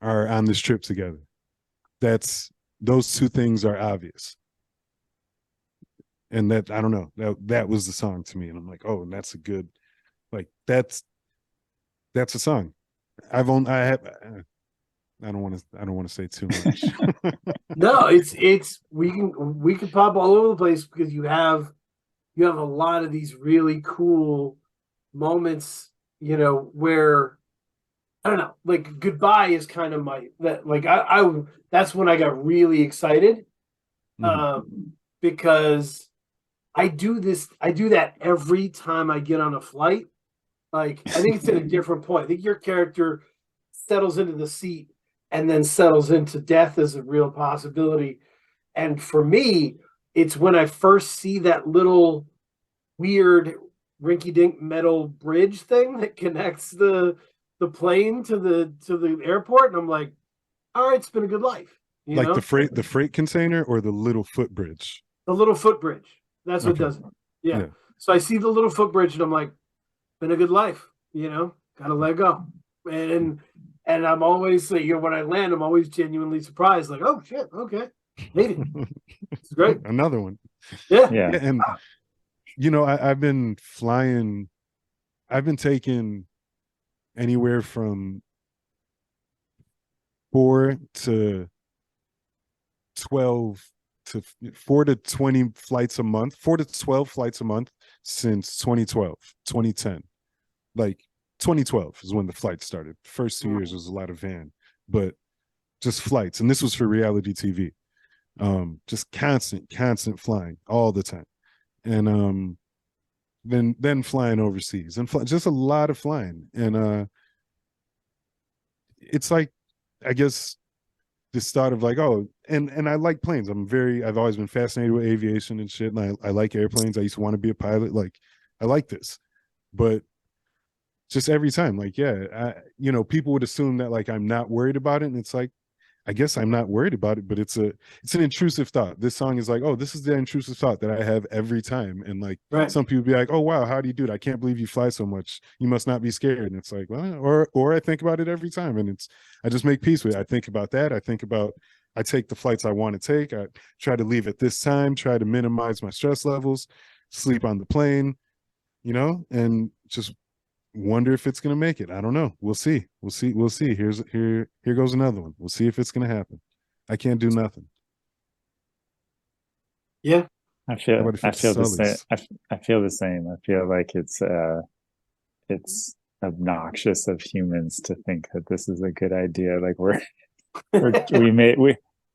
are on this trip together. Those two things are obvious. And that, I don't know, that was the song to me. And I'm like, oh, and that's a good, like, that's a song. I don't want to say too much. No, it's we can pop all over the place because you have a lot of these really cool moments, where I don't know, like Goodbye is kind of I that's when I got really excited. Because I do that every time I get on a flight. Like I think it's at a different point. I think your character settles into the seat and then settles into death as a real possibility. And for me, it's when I first see that little weird rinky-dink metal bridge thing that connects the plane to the airport, and I'm like, all right, it's been a good life. Like the freight container or the little footbridge? The little footbridge. That's what does it. Yeah. So I see the little footbridge and I'm like, been a good life, gotta let go. And I'm always like, when I land, I'm always genuinely surprised, like, oh shit, okay, made it. It's great. Another one. Yeah. And I've been flying, I've been taking anywhere from 4 to 12 to 4 to 20 flights a month, 4 to 12 flights a month since 2012, 2010. Like 2012 is when the flights started. First 2 years was a lot of van, but just flights. And this was for reality TV. Just constant flying all the time. And than flying overseas and just a lot of flying. And it's like, I guess this thought of like, oh, and I like planes. I've always been fascinated with aviation and shit, and I like airplanes. I used to want to be a pilot. Like, I like this, but just every time, like, yeah, people would assume that like I'm not worried about it, and it's like, I guess I'm not worried about it, but it's an intrusive thought. This song is like, oh, this is the intrusive thought that I have every time. And like, Right. some people be like, oh wow, how do you do it? I can't believe you fly so much. You must not be scared. And it's like, well, or I think about it every time, and I just make peace with it. I think about that. I take the flights I want to take. I try to leave at this time, try to minimize my stress levels, sleep on the plane, and just wonder if it's going to make it. I don't know. We'll see. Here goes another one. We'll see if it's going to happen. I can't do nothing. Yeah. I feel the same. I feel the same. I feel like it's obnoxious of humans to think that this is a good idea. Like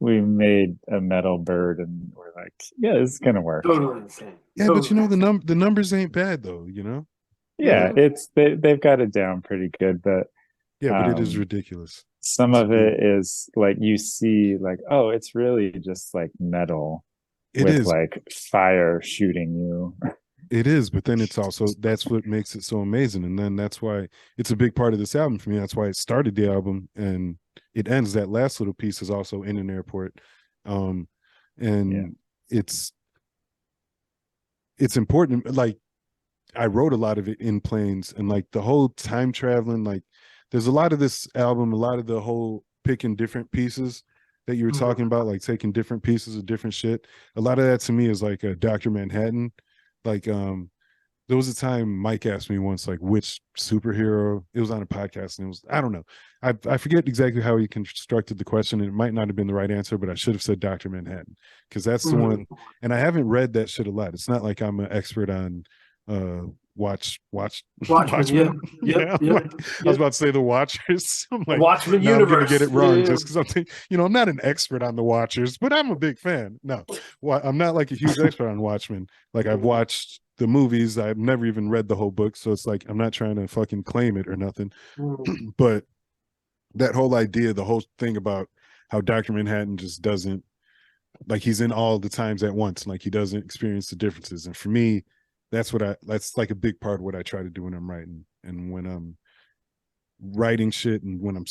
we made a metal bird and we're like, yeah, this is gonna work. Totally insane. Yeah, totally but the numbers ain't bad though, Yeah, they've got it down pretty good, but yeah, but it is ridiculous. Some of it is like you see like, oh, it's really just like metal with like fire shooting you. It is, but then it's also, that's what makes it so amazing. And then that's why it's a big part of this album for me. That's why it started the album and it ends. That last little piece is also in an airport. And it's important. Like, I wrote a lot of it in planes, and like the whole time traveling, like there's a lot of this album, a lot of the whole picking different pieces that you were talking about, like taking different pieces of different shit. A lot of that to me is like a Dr. Manhattan. Like, there was a time Mike asked me once, like, which superhero, it was on a podcast, and it was, I don't know. I forget exactly how he constructed the question, and it might not have been the right answer, but I should have said Dr. Manhattan, because that's the one. And I haven't read that shit a lot. It's not like I'm an expert on Watchmen. Yep. I was about to say the Watchers. I'm like, Watchmen universe. I'm gonna get it wrong just because I'm thinking, I'm not an expert on the Watchers, but I'm a big fan. No, I'm not like a huge expert on Watchmen. Like, I've watched the movies. I've never even read the whole book, so it's like I'm not trying to fucking claim it or nothing. But that whole idea, the whole thing about how Dr. Manhattan just doesn't, like, he's in all the times at once, like he doesn't experience the differences. And for me, that's like a big part of what I try to do when I'm writing, and when I'm writing shit, and when I'm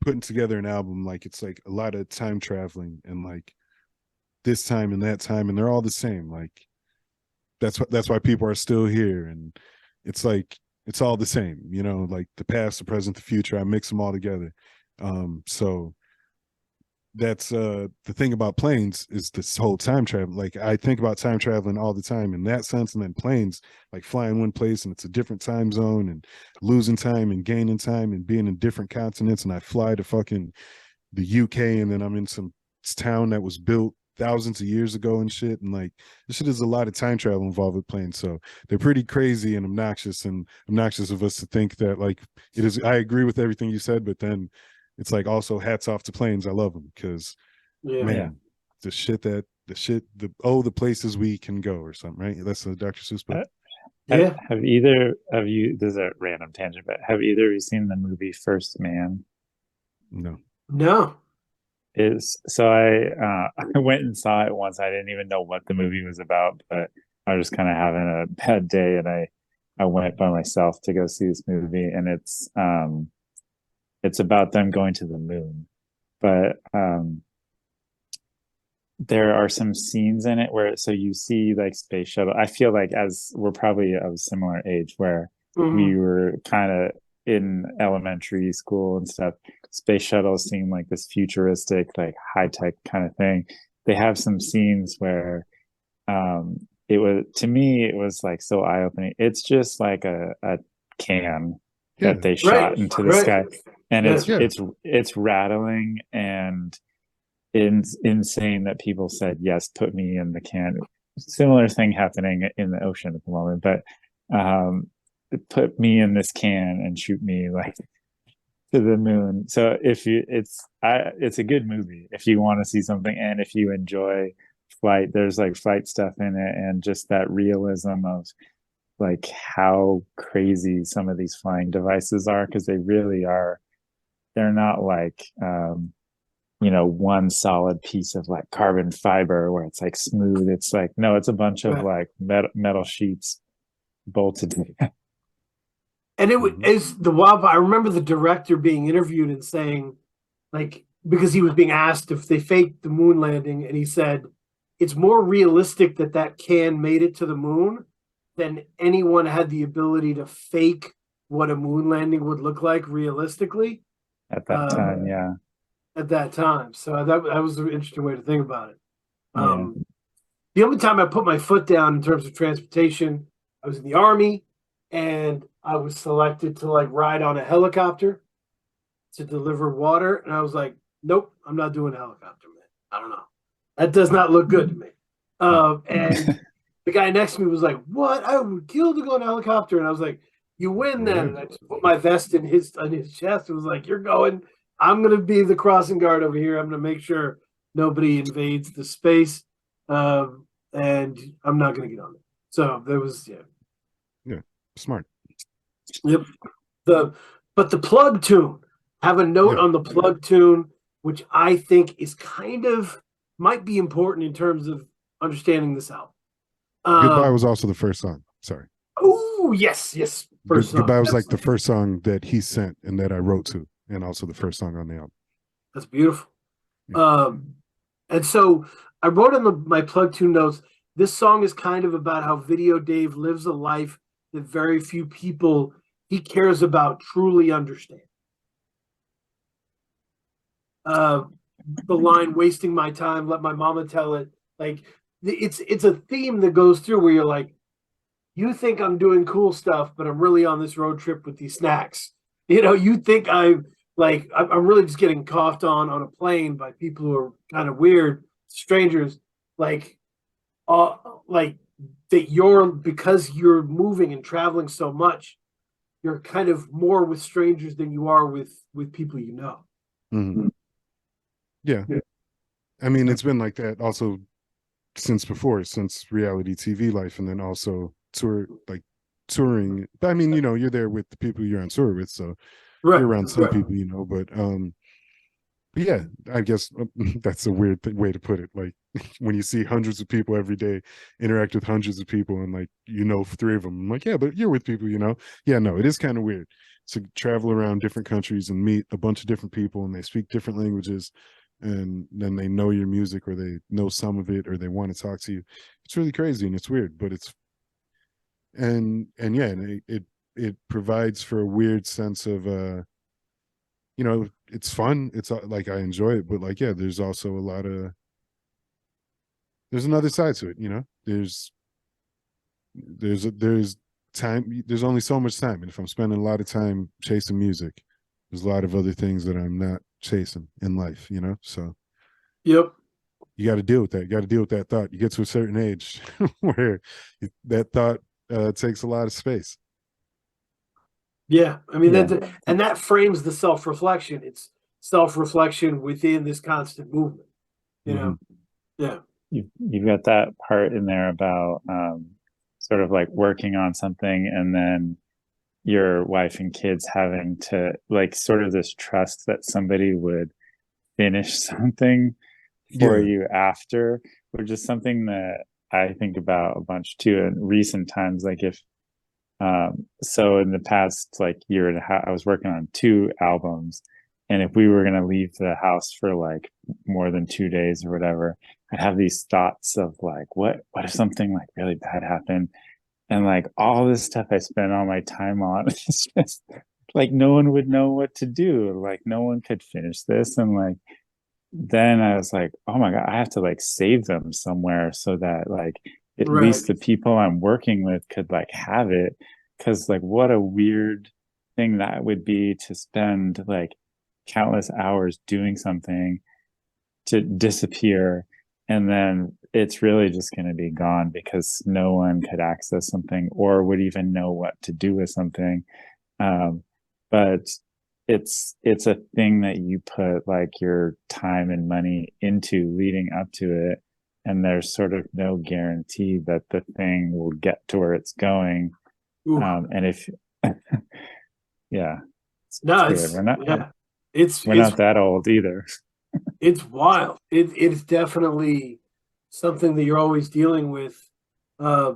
putting together an album. Like, it's like a lot of time traveling, and like this time and that time, and they're all the same. Like, that's why people are still here, and it's like it's all the same, like the past, the present, the future. I mix them all together. So that's the thing about planes, is this whole time travel. Like, I think about time traveling all the time in that sense, and then planes, like flying one place and it's a different time zone, and losing time and gaining time, and being in different continents. And I fly to fucking the UK, and then I'm in some town that was built thousands of years ago and shit. And like, this shit is a lot of time travel involved with planes. So they're pretty crazy and obnoxious of us to think that like it is. I agree with everything you said, but then it's like, also hats off to planes. I love them, because man, the places we can go, or something, right? That's the Dr. Seuss book. Have either of you, this is a random tangent, but have either of you seen the movie First Man? No. I went and saw it once. I didn't even know what the movie was about, but I was just kind of having a bad day, and I went by myself to go see this movie, and it's about them going to the moon. But there are some scenes in it where, so you see like space shuttle. I feel like, as we're probably of a similar age, where we were kind of in elementary school and stuff, space shuttles seem like this futuristic, like high-tech kind of thing. They have some scenes where it was, to me, it was like so eye-opening. It's just like a can that they shot into the sky, and it's rattling and insane that people said, yes, put me in the can. Similar thing happening in the ocean at the moment, but put me in this can and shoot me like to the moon. So it's a good movie if you want to see something, and if you enjoy flight. There's like flight stuff in it, and just that realism of like how crazy some of these flying devices are, because they really are. They're not like one solid piece of like carbon fiber where it's like smooth. It's like, no, it's a bunch of like metal sheets bolted together. And is the wild. I remember the director being interviewed and saying, like, because he was being asked if they faked the moon landing, and he said it's more realistic that can made it to the moon than anyone had the ability to fake what a moon landing would look like realistically at that time. Yeah. At that time, so that was an interesting way to think about it. Yeah. The only time I put my foot down in terms of transportation, I was in the Army, and I was selected to like ride on a helicopter to deliver water, and I was like, nope, I'm not doing a helicopter, man. I don't know. That does not look good to me. And the guy next to me was like, what? I would kill to go on a helicopter. And I was like, you win then. And I just put my vest in his chest and was like, you're going. I'm going to be the crossing guard over here. I'm going to make sure nobody invades the space. And I'm not going to get on it. So there was, Yeah, smart. Yep. But the plug tune, have a note on the plug tune, which I think is kind of might be important in terms of understanding this album. Goodbye was also the first song. Sorry. Oh, yes. First song. Goodbye was like the first song that he sent and that I wrote to, and also the first song on the album. That's beautiful. Yeah. And so I wrote on my plug tune notes, this song is kind of about how Video Dave lives a life that very few people he cares about truly understand. The line "wasting my time, let my mama tell it," like it's a theme that goes through where you're like, you think I'm doing cool stuff, but I'm really on this road trip with these snacks. You think I'm really just getting coughed on a plane by people who are kind of weird strangers, like that because you're moving and traveling so much, you're kind of more with strangers than you are with people you know. Mm-hmm. Yeah. I mean, it's been like that also since reality TV life, and then also touring. But I mean, you're there with the people you're on tour with, so you're around some people, but yeah, I guess that's a weird way to put it. Like when you see hundreds of people every day interact with hundreds of people, and like three of them, I'm like, yeah, but you're with people, yeah, no, it is kind of weird to travel around different countries and meet a bunch of different people, and they speak different languages, and then they know your music, or they know some of it, or they want to talk to you. It's really crazy and it's weird, but it's and it provides for a weird sense of it's fun. It's like I enjoy it, but like, yeah, there's also there's another side to it. There's time. There's only so much time, and if I'm spending a lot of time chasing music, there's a lot of other things that I'm not chasing in life. So yep, you got to deal with that. You got to deal with that thought. You get to a certain age where that thought takes a lot of space. Yeah, I mean that frames the self-reflection. It's self-reflection within this constant movement. Yeah. You've got that part in there about sort of like working on something, and then your wife and kids having to like sort of this trust that somebody would finish something for you after, which is something that I think about a bunch too in recent times. Like if so in the past like year and a half, I was working on 2 albums, and if we were going to leave the house for like more than 2 days or whatever, I'd have these thoughts of like, what if something like really bad happened, and like all this stuff I spent all my time on, it's just like no one would know what to do, like no one could finish this. And like then I was like, oh my God, I have to like save them somewhere so that like at least the people I'm working with could like have it. Because like what a weird thing that would be to spend like countless hours doing something to disappear, and then it's really just going to be gone because no one could access something or would even know what to do with something. But it's a thing that you put like your time and money into leading up to it, and there's sort of no guarantee that the thing will get to where it's going And if yeah, it's No, weird. We're not it's we're not that old either. it's wild. It's definitely something that you're always dealing with uh,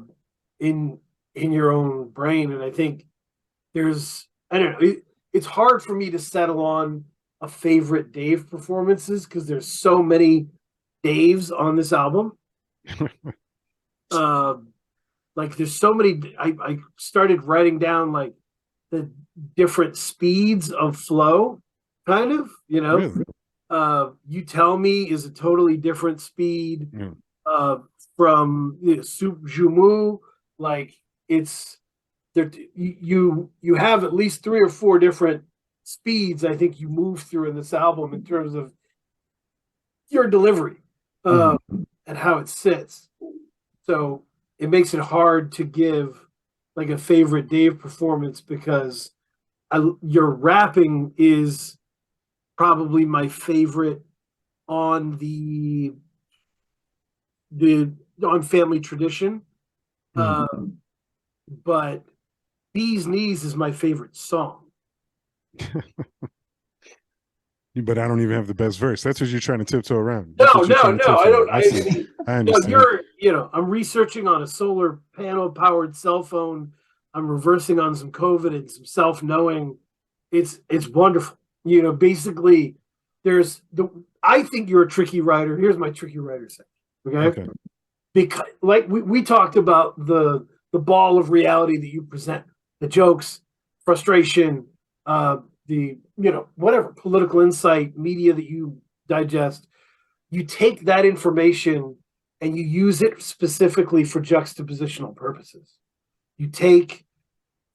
in your own brain, and I think I don't know. It's hard for me to settle on a favorite Dave performances because there's so many Daves on this album. Like there's so many. I started writing down like the different speeds of flow, kind of. Really? You Tell Me is a totally different speed Yeah. from Soup Jumu. Like it's there. You have at least 3 or 4 different speeds. I think you move through in this album in terms of your delivery and how it sits. So it makes it hard to give like a favorite Dave performance because your rapping is probably my favorite on the on Family Tradition, but Bee's Knees is my favorite song. But I don't even have the best verse. That's what you're trying to tiptoe around. No, That's what you're trying to tiptoe I don't. around. I see. I understand. I'm researching on a solar panel powered cell phone. I'm reversing on some COVID and some self knowing. It's wonderful. Basically, I think you're a tricky writer. Here's my tricky writer section. Okay. Because like we talked about the ball of reality that you present, the jokes, frustration, the whatever political insight, media that you digest. You take that information and you use it specifically for juxtapositional purposes. You take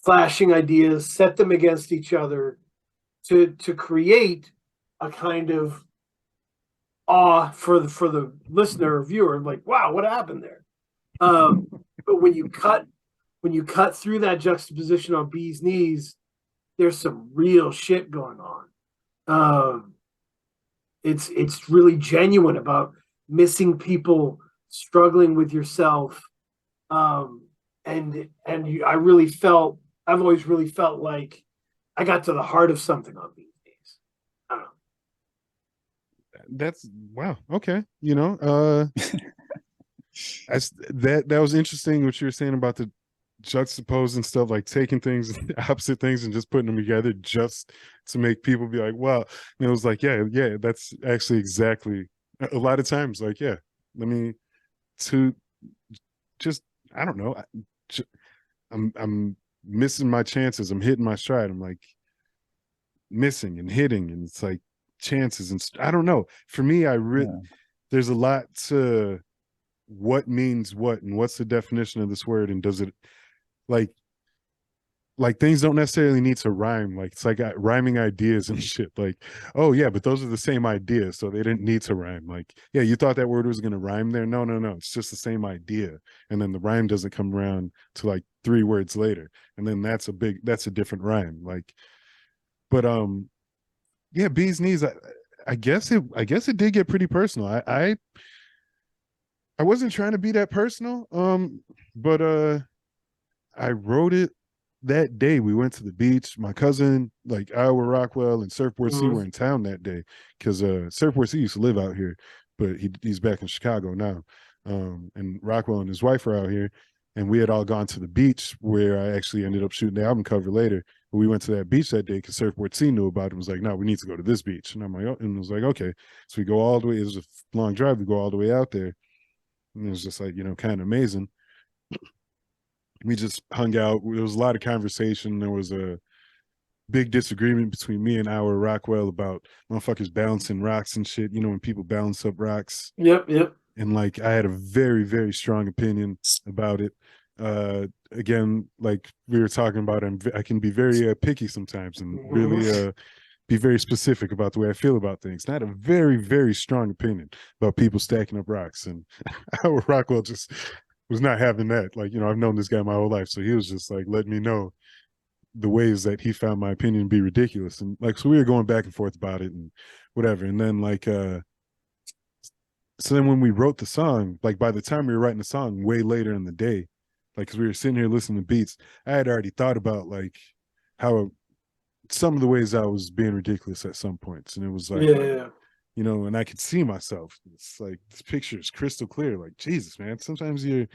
flashing ideas, set them against each other to create a kind of awe for the listener or viewer, like, wow, what happened there? But when you cut through that juxtaposition on Bee's Knees, there's some real shit going on. It's really genuine about missing people, struggling with yourself, and I've always really felt like I got to the heart of something on Bee's Knees. I don't know. That's wow. Okay, that was interesting what you were saying about the juxtaposing stuff, like taking things, opposite things, and just putting them together just to make people be like, wow. And it was like, yeah, that's actually exactly a lot of times, like, yeah, let me to just, I don't know, I'm missing my chances, I'm hitting my stride, I'm like missing and hitting, and it's like chances, and I don't know, for me, there's a lot to what means what, and what's the definition of this word, and does it like things don't necessarily need to rhyme, like it's like rhyming ideas and shit, like, oh yeah, but those are the same ideas, so they didn't need to rhyme. Like, yeah, you thought that word was going to rhyme there, no, it's just the same idea, and then the rhyme doesn't come around to like 3 words later, and then that's a different rhyme, like. But yeah, Bee's Knees, I guess it did get pretty personal. I wasn't trying to be that personal, but I wrote it that day. We went to the beach. My cousin, like Iowa Rockwell and Surfboard C, were in town that day because Surfboard C used to live out here, but he's back in Chicago now. And Rockwell and his wife are out here, and we had all gone to the beach where I actually ended up shooting the album cover later. But we went to that beach that day because Surfboard C knew about it and was like, no, we need to go to this beach. And I'm like, oh, and I was like, okay. So we go all the way. It was a long drive. We go all the way out there. And it was just like, kind of amazing. We just hung out. There was a lot of conversation. There was a big disagreement between me and Iowa Rockwell about motherfuckers balancing rocks and shit. When people balance up rocks. Yep. And like, I had a very, very strong opinion about it. Again, like we were talking about, I can be very picky sometimes and really be very specific about the way I feel about things. And I had a very, very strong opinion about people stacking up rocks. And Iowa Rockwell just was not having that. Like, I've known this guy my whole life, so he was just like letting me know the ways that he found my opinion to be ridiculous. And like, so we were going back and forth about it and whatever. And then like so then when we wrote the song, like by the time we were writing the song, way later in the day, like, because we were sitting here listening to beats, I had already thought about like how some of the ways I was being ridiculous at some points, and it was like, Yeah. you know, and I could see myself. It's like this picture is crystal clear. Like, Jesus, man, sometimes you're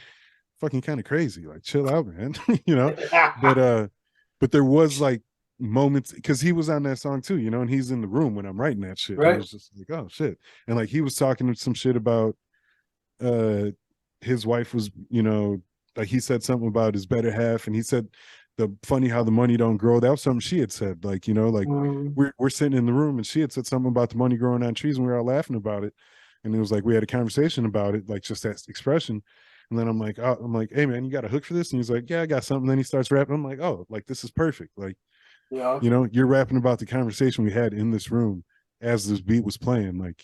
fucking kind of crazy. Like, chill out, man. You know. But there was like moments because he was on that song too, you know, and he's in the room when I'm writing that shit. Right. It was just like, oh shit. And like he was talking some shit about his wife was, you know, like he said something about his better half, and he said the funny how the money don't grow. That was something she had said, like, you know, like we're sitting in the room and she had said something about the money growing on trees, and we were all laughing about it. And it was like we had a conversation about it, like just that expression. And then I'm like, hey man, you got a hook for this? And he's like, yeah, I got something. Then he starts rapping. I'm like, oh, like this is perfect. Like, Yeah. you know, you're rapping about the conversation we had in this room as this beat was playing. Like,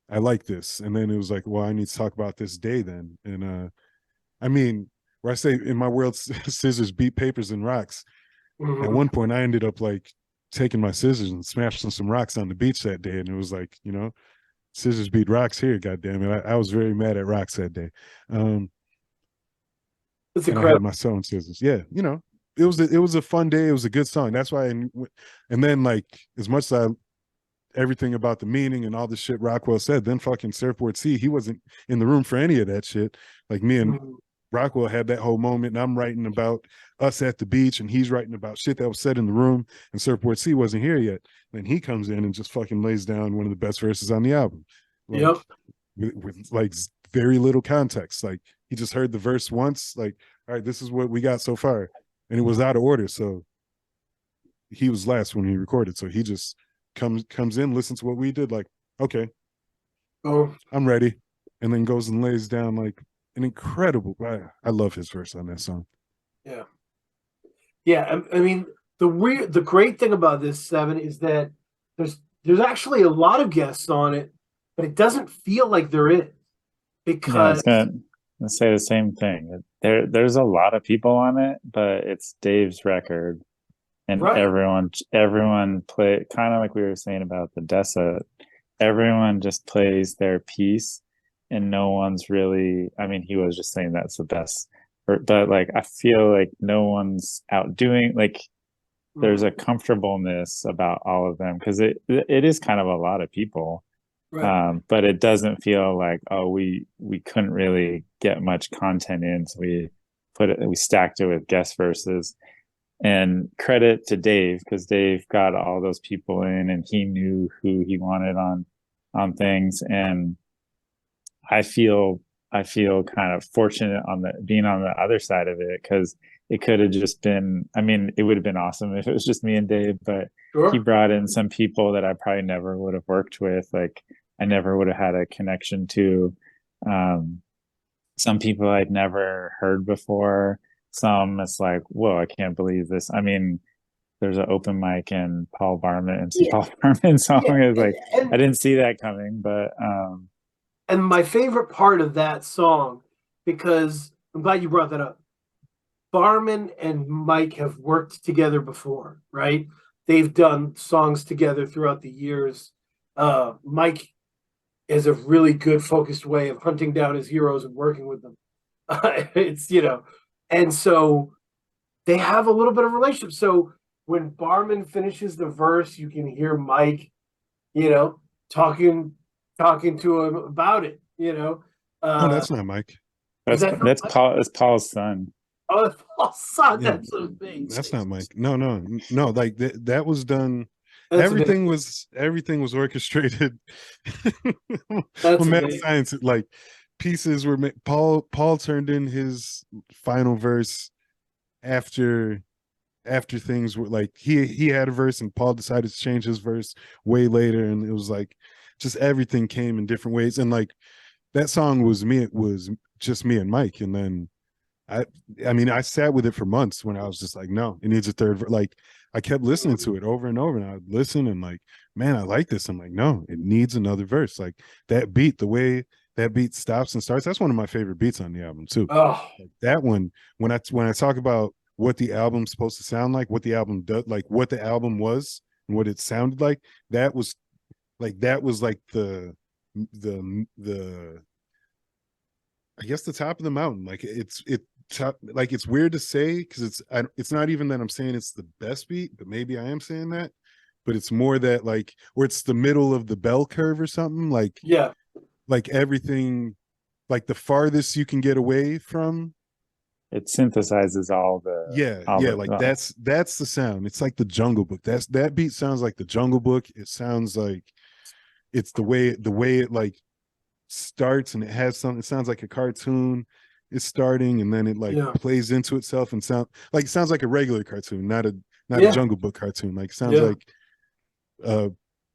I like this. And then it was like, well, I need to talk about this day then. And I mean, where I say in my world, scissors beat papers and rocks. At one point, I ended up like taking my scissors and smashing some rocks on the beach that day. And it was like, you know, scissors beat rocks here. God damn it. I was very mad at rocks that day. It's and I had incredible. my sewing scissors. Yeah, you know, it was a fun day. It was a good song. That's why. And then like as much as I everything about the meaning and all the shit Rockwell said, then fucking Surfboard C, he wasn't in the room for any of that shit. Like me and Rockwell had that whole moment, and I'm writing about us at the beach, and he's writing about shit that was said in the room, and Surfboard C wasn't here yet. Then he comes in and just fucking lays down one of the best verses on the album. Like, Yep. with like very little context. Like he just heard the verse once, like, all right, this is what we got so far. And it was out of order. So he was last when he recorded. So he just comes in, listens to what we did, like, okay, I'm ready. And then goes and lays down like an incredible, I love his verse on that song. Yeah. Yeah. I mean, the great thing about this, Seven, is that there's actually a lot of guests on it, but it doesn't feel like there is because Yeah, I was gonna say the same thing. There's a lot of people on it, but it's Dave's record, and right. everyone play kind of like we were saying about the Dessa. Everyone just plays their piece, and no one's really. I mean, he was just saying that's the best, but like I feel like no one's outdoing. Like there's a comfortableness about all of them because it is kind of a lot of people. Right. But it doesn't feel like, oh, we couldn't really get much content in, so we stacked it with guest verses. And credit to Dave, because Dave got all those people in and he knew who he wanted on things. And I feel kind of fortunate on the being on the other side of it, because it could have just been, I mean, it would have been awesome if it was just me and Dave, but he brought in some people that I probably never would have worked with. Like I never would have had a connection to. Some people I'd never heard before. Some it's like, whoa, I can't believe this. I mean, there's an open mic in Paul Barman and some Paul Barman song. It's like I didn't see that coming, but and my favorite part of that song, because I'm glad you brought that up. Barman and Mike have worked together before, right? They've done songs together throughout the years. Mike is a really good focused way of hunting down his heroes and working with them. It's, you know, and so they have a little bit of relationship. So when Barman finishes the verse, you can hear Mike, you know, talking to him about it, you know. No, that's not Mike. That's Paul's son. Oh, that's Paul's son. Yeah, That's amazing. that's not Mike. No. Like that was done. That's Everything amazing. was orchestrated. That's Mad amazing. science, like pieces were made. Paul turned in his final verse after things were like he had a verse and Paul decided to change his verse way later, and it was like just everything came in different ways. And like that song was me, it was just me and Mike. And then I mean, I sat with it for months when I was just like, no, it needs a third. Like, I kept listening to it over and over, and I'd listen and like, man, I like this. I'm like, no, it needs another verse. Like that beat, the way that beat stops and starts, that's one of my favorite beats on the album too. Oh, Like that one, when I talk about what the album's supposed to sound like, what the album does, like what the album was and what it sounded like, that was like the I guess the top of the mountain. Like like it's weird to say because it's not even that I'm saying it's the best beat, but maybe I am saying that. But it's more that like, or it's the middle of the bell curve or something. Yeah. Like everything, like the farthest you can get away from. It synthesizes Yeah, like that's the sound. It's like the Jungle Book. That beat sounds like the Jungle Book. It sounds like it's the way it like starts, and it has something. It sounds like a cartoon is starting, and then it like plays into itself and it sounds like a regular cartoon, not a Jungle Book cartoon. Like it sounds like a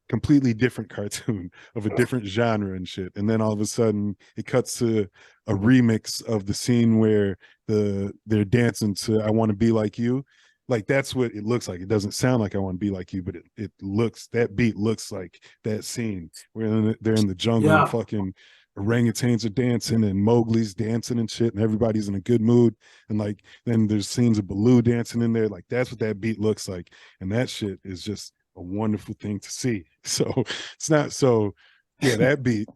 completely different cartoon of a different genre and shit. And then all of a sudden it cuts to a remix of the scene where they're dancing to I Want to Be Like You. Like that's what it looks like. It doesn't sound like I Want to Be Like You, but it looks, that beat looks like that scene where they're in the jungle and fucking orangutans are dancing and Mowgli's dancing and shit, and everybody's in a good mood. And like then there's scenes of Baloo dancing in there. Like that's what that beat looks like. And that shit is just a wonderful thing to see. So it's not so that beat,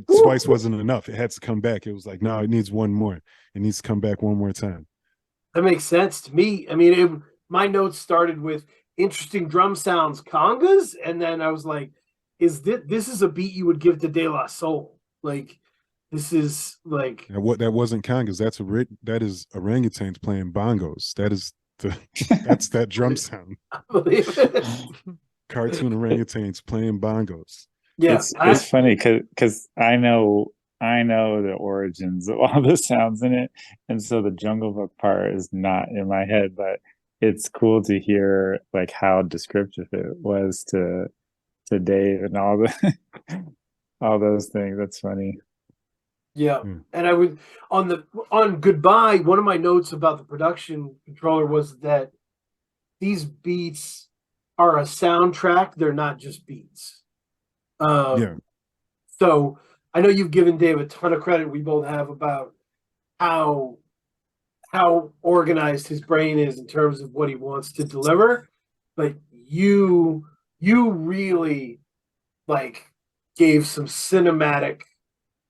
twice wasn't enough. It had to come back. It was like, no, it needs one more. It needs to come back one more time. That makes sense to me. I mean, my notes started with interesting drum sounds, congas, and then I was like, this is a beat you would give to De La Soul? Like, this is like that wasn't congas. That is orangutans playing bongos. That's that drum sound. Cartoon orangutans playing bongos. Yeah, it's funny because I know the origins of all the sounds in it, and so the Jungle Book part is not in my head, but it's cool to hear like how descriptive it was to Dave and all the all those things. That's funny. Yeah. And I would on Goodbye, one of my notes about the production controller was that these beats are a soundtrack, they're not just beats. So I know you've given Dave a ton of credit, we both have, about how organized his brain is in terms of what he wants to deliver, but you really like gave some cinematic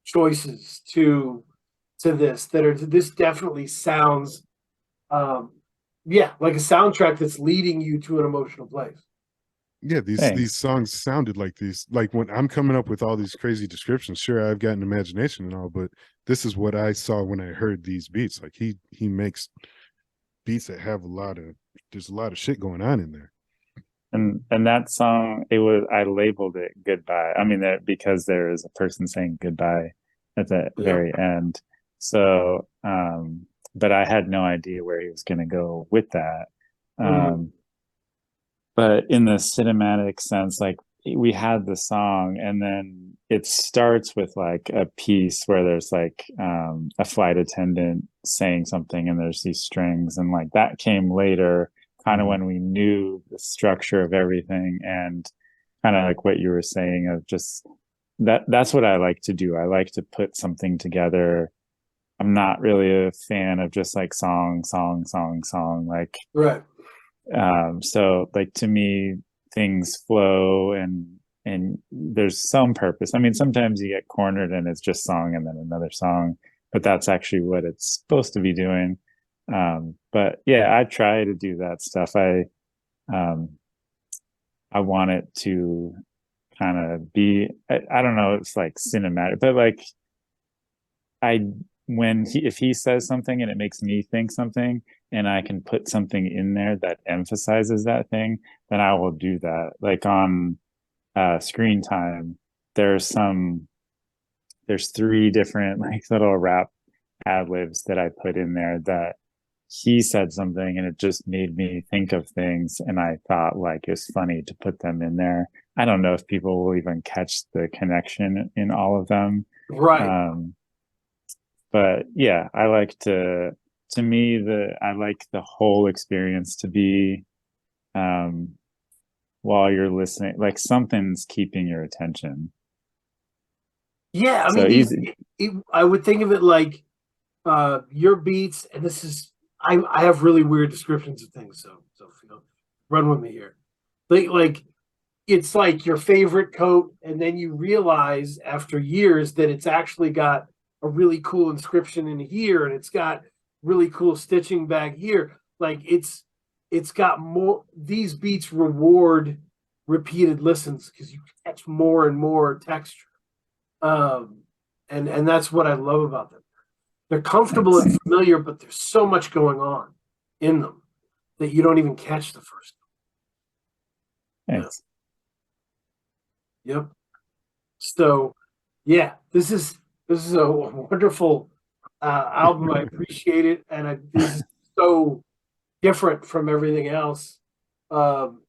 choices to this this definitely sounds like a soundtrack that's leading you to an emotional place. Yeah, these songs sounded like these, like when I'm coming up with all these crazy descriptions, sure, I've got an imagination and all, but this is what I saw when I heard these beats. Like he makes beats that have there's a lot of shit going on in there. And that song, I labeled it Goodbye. I mean that because there is a person saying goodbye at the very end. So but I had no idea where he was gonna go with that. But in the cinematic sense, like we had the song and then it starts with like a piece where there's like a flight attendant saying something and there's these strings, and like that came later, kind of when we knew the structure of everything, and kind of like what you were saying of just that's what I like to do. I like to put something together. I'm not really a fan of just like song, like so like to me things flow and there's some purpose. I mean, sometimes you get cornered and it's just song and then another song, but that's actually what it's supposed to be doing. But yeah, I try to do that stuff. I want it to kind of be, I don't know, it's like cinematic, but like if he says something and it makes me think something and I can put something in there that emphasizes that thing, then I will do that. Like on Screen Time, there's 3 different like little rap ad libs that I put in there that he said something and it just made me think of things, and I thought like it was funny to put them in there. I don't know if people will even catch the connection in all of them. But yeah, I like I like the whole experience to be while you're listening, like something's keeping your attention. Yeah, I mean, I would think of it like your beats, and this is I have really weird descriptions of things, so run with me here. Like it's like your favorite coat, and then you realize after years that it's actually got a really cool inscription in here, and it's got really cool stitching back here. Like it's got more. These beats reward repeated listens because you catch more and more texture. And that's what I love about them. They're comfortable and familiar, but there's so much going on in them that you don't even catch the first one. Thanks. Yep. So, yeah, this is a wonderful album. I appreciate it, and this is so different from everything else. And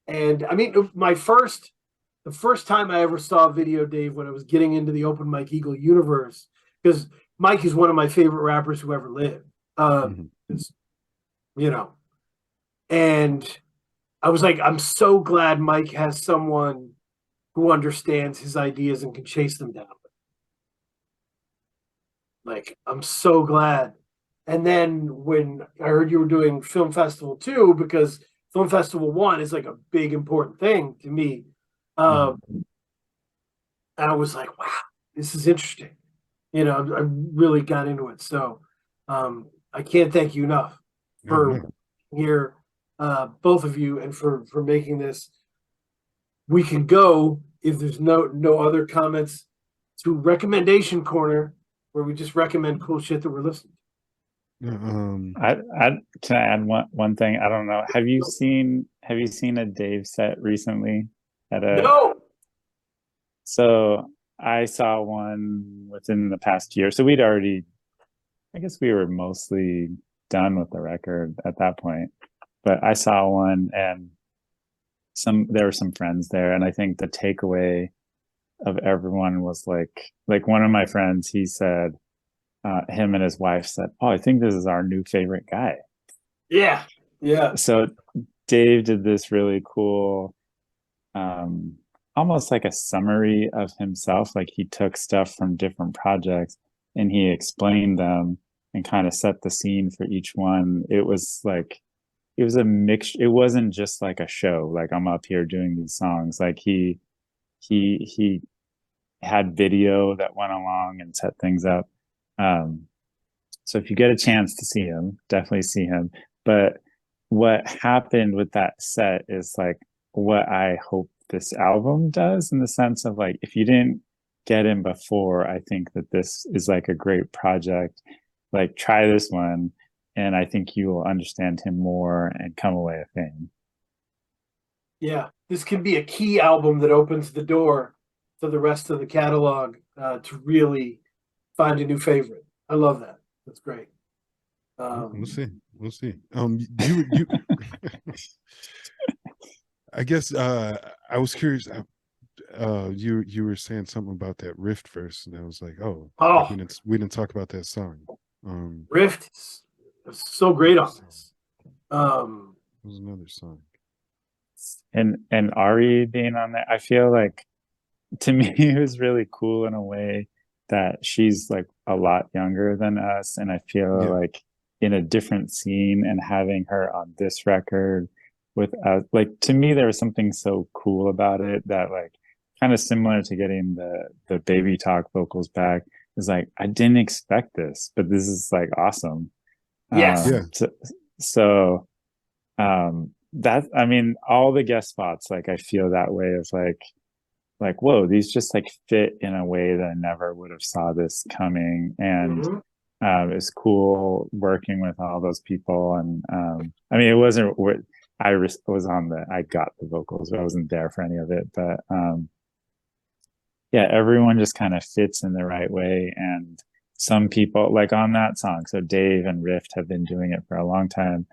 I mean, the first time I ever saw a video, Dave, when I was getting into the Open Mike Eagle universe, because Mike is one of my favorite rappers who ever lived. You know, and I was like, I'm so glad Mike has someone who understands his ideas and can chase them down. Like, I'm so glad. And then when I heard you were doing Film Festival 2, because Film Festival 1 is like a big, important thing to me. And I was like, wow, this is interesting. You know, I really got into it. So I can't thank you enough for here, both of you, and for making this. We can go, if there's no other comments, to recommendation corner, where we just recommend cool shit that we're listening to. Can I add one thing? I don't know. Have you seen a Dave set recently? No. So I saw one within the past year. So I guess we were mostly done with the record at that point. But I saw one, and there were some friends there, and I think the takeaway of everyone was like one of my friends, he said, him and his wife said, "Oh, I think this is our new favorite guy." Yeah. So Dave did this really cool, almost like a summary of himself. Like, he took stuff from different projects and he explained them and kind of set the scene for each one. It was a mix. It wasn't just like a show, like I'm up here doing these songs. Like he had video that went along and set things up. So if you get a chance to see him, definitely see him. But what happened with that set is like what I hope this album does, in the sense of, like, if you didn't get him before, I think that this is like a great project. Like, try this one, and I think you will understand him more and come away a fan. Yeah, this could be a key album that opens the door to the rest of the catalog, to really find a new favorite. I love that. That's great. We'll see. You I guess I was curious. You were saying something about that Rift verse, and I was like, like we didn't talk about that song. Rift is so great on this. There's another song. And Ari being on there, I feel like, to me, it was really cool in a way that she's like a lot younger than us, and I feel like in a different scene, and having her on this record with us, like, to me, there was something so cool about it, that, like, kind of similar to getting the Baby Talk vocals back. Is like, I didn't expect this, but this is like awesome. Yes. So that, I mean, all the guest spots, like, I feel that way of like, whoa, these just like fit in a way that I never would have saw this coming. And it's cool working with all those people. And I mean, it wasn't what I got the vocals, but I wasn't there for any of it. But yeah, everyone just kind of fits in the right way. And some people, like on that song, so Dave and Rift have been doing it for a long time,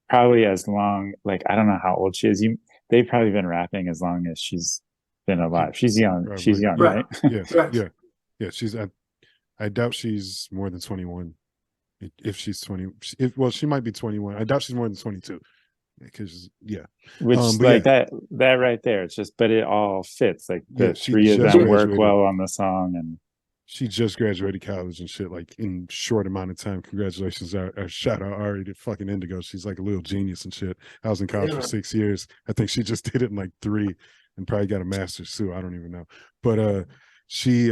probably as long, like, I don't know how old she is. They've probably been rapping as long as she's been alive. She's young. Probably. She's young, right? Yeah. She's. I doubt she's more than 21. If she's 20, well, she might be 21. I doubt she's more than 22. Because which like that right there. It's just, but it all fits. Like the three of them work well on the song, and she just graduated college and shit, like, in short amount of time. Congratulations. Shout out Ari to fucking Indigo. She's like a little genius and shit. I was in college for 6 years. I think she just did it in like 3 and probably got a master's too. I don't even know. But she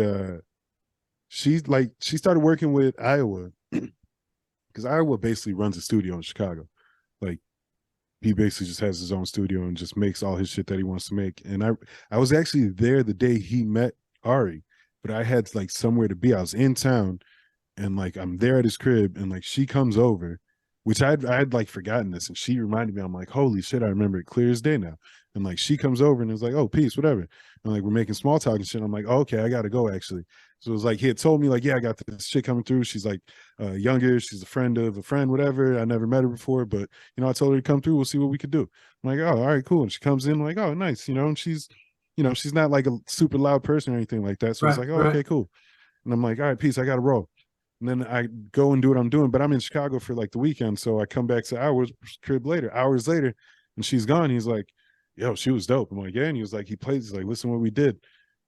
she started working with Iowa because Iowa basically runs a studio in Chicago. Like he basically just has his own studio and just makes all his shit that he wants to make. And I was actually there the day he met Ari, but I had like somewhere to be. I was in town and like I'm there at his crib and like she comes over, which I had like forgotten this, and she reminded me. I'm like, holy shit, I remember it clear as day now. And like she comes over and is like, oh, peace, whatever. And like we're making small talk and shit. I'm like, oh, okay, I gotta go actually. So it was like he had told me like, yeah, I got this shit coming through. She's like younger, she's a friend of a friend, whatever. I never met her before, but I told her to come through. We'll see what we could do. I'm like, oh, all right, cool. And she comes in like, oh, nice, and she's she's not like a super loud person or anything like that. So it's like, oh, okay, cool. And I'm like, all right, peace, I gotta roll. And then I go and do what I'm doing, but I'm in Chicago for like the weekend. So I come back to hours later, and she's gone. He's like, yo, she was dope. I'm like, yeah. And he was like, listen what we did.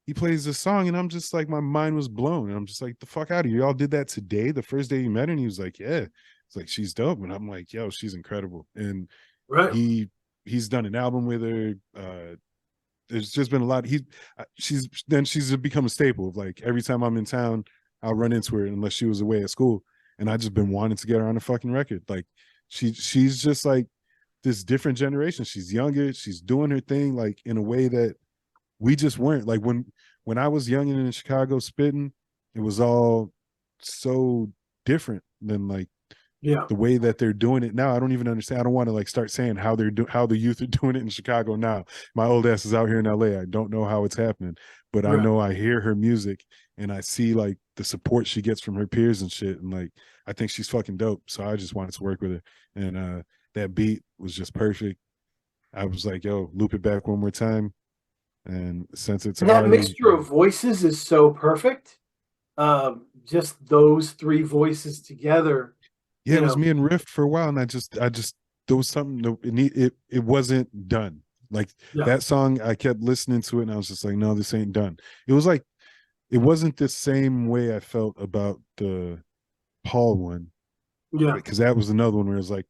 He plays this song, and I'm just like, my mind was blown. And I'm just like, the fuck out of you. Y'all did that today, the first day you met her? And he was like, yeah. It's like, she's dope. And I'm like, yo, she's incredible. And he's done an album with her. There's just been a lot. She's become a staple of like every time I'm in town, I'll run into her unless she was away at school. And I just been wanting to get her on a fucking record. Like she's just like this different generation. She's younger. She's doing her thing like in a way that we just weren't. Like when I was young and in Chicago spitting, it was all so different than like the way that they're doing it now. I don't even understand. I don't want to like start saying how the youth are doing it in Chicago now. My old ass is out here in LA. I don't know how it's happening, but I know I hear her music and I see like the support she gets from her peers and shit. And like, I think she's fucking dope. So I just wanted to work with her. And that beat was just perfect. I was like, yo, loop it back one more time. And since it's that mixture of voices is so perfect. Just those three voices together. Yeah, it was me and Riff for a while, and I just there was something it wasn't done. Like that song, I kept listening to it, and I was just like, no, this ain't done. It was like it wasn't the same way I felt about the Paul one. Yeah, because that was another one where it was like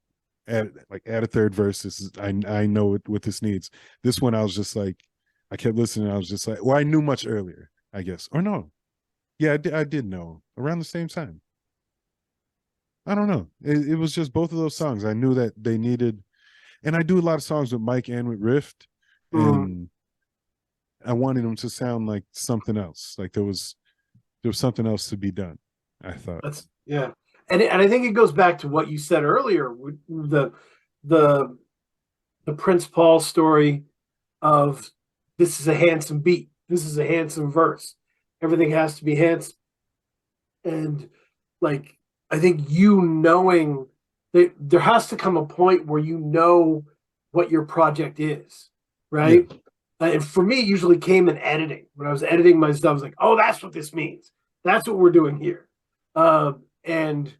add a third verse. This is I know what this needs. This one I was just like, I kept listening. I was just like, well, I knew much earlier, I guess, or no, yeah, I did know around the same time. I don't know. It was just both of those songs. I knew that they needed, and I do a lot of songs with Mike and with Rift, and I wanted them to sound like something else. Like there was something else to be done. I thought. And I think it goes back to what you said earlier, the Prince Paul story of this is a handsome beat, this is a handsome verse, everything has to be handsome, and like I think knowing that there has to come a point where you know what your project is, right? Yeah. And for me, it usually came in editing. When I was editing my stuff, I was like, oh, that's what this means. That's what we're doing here. And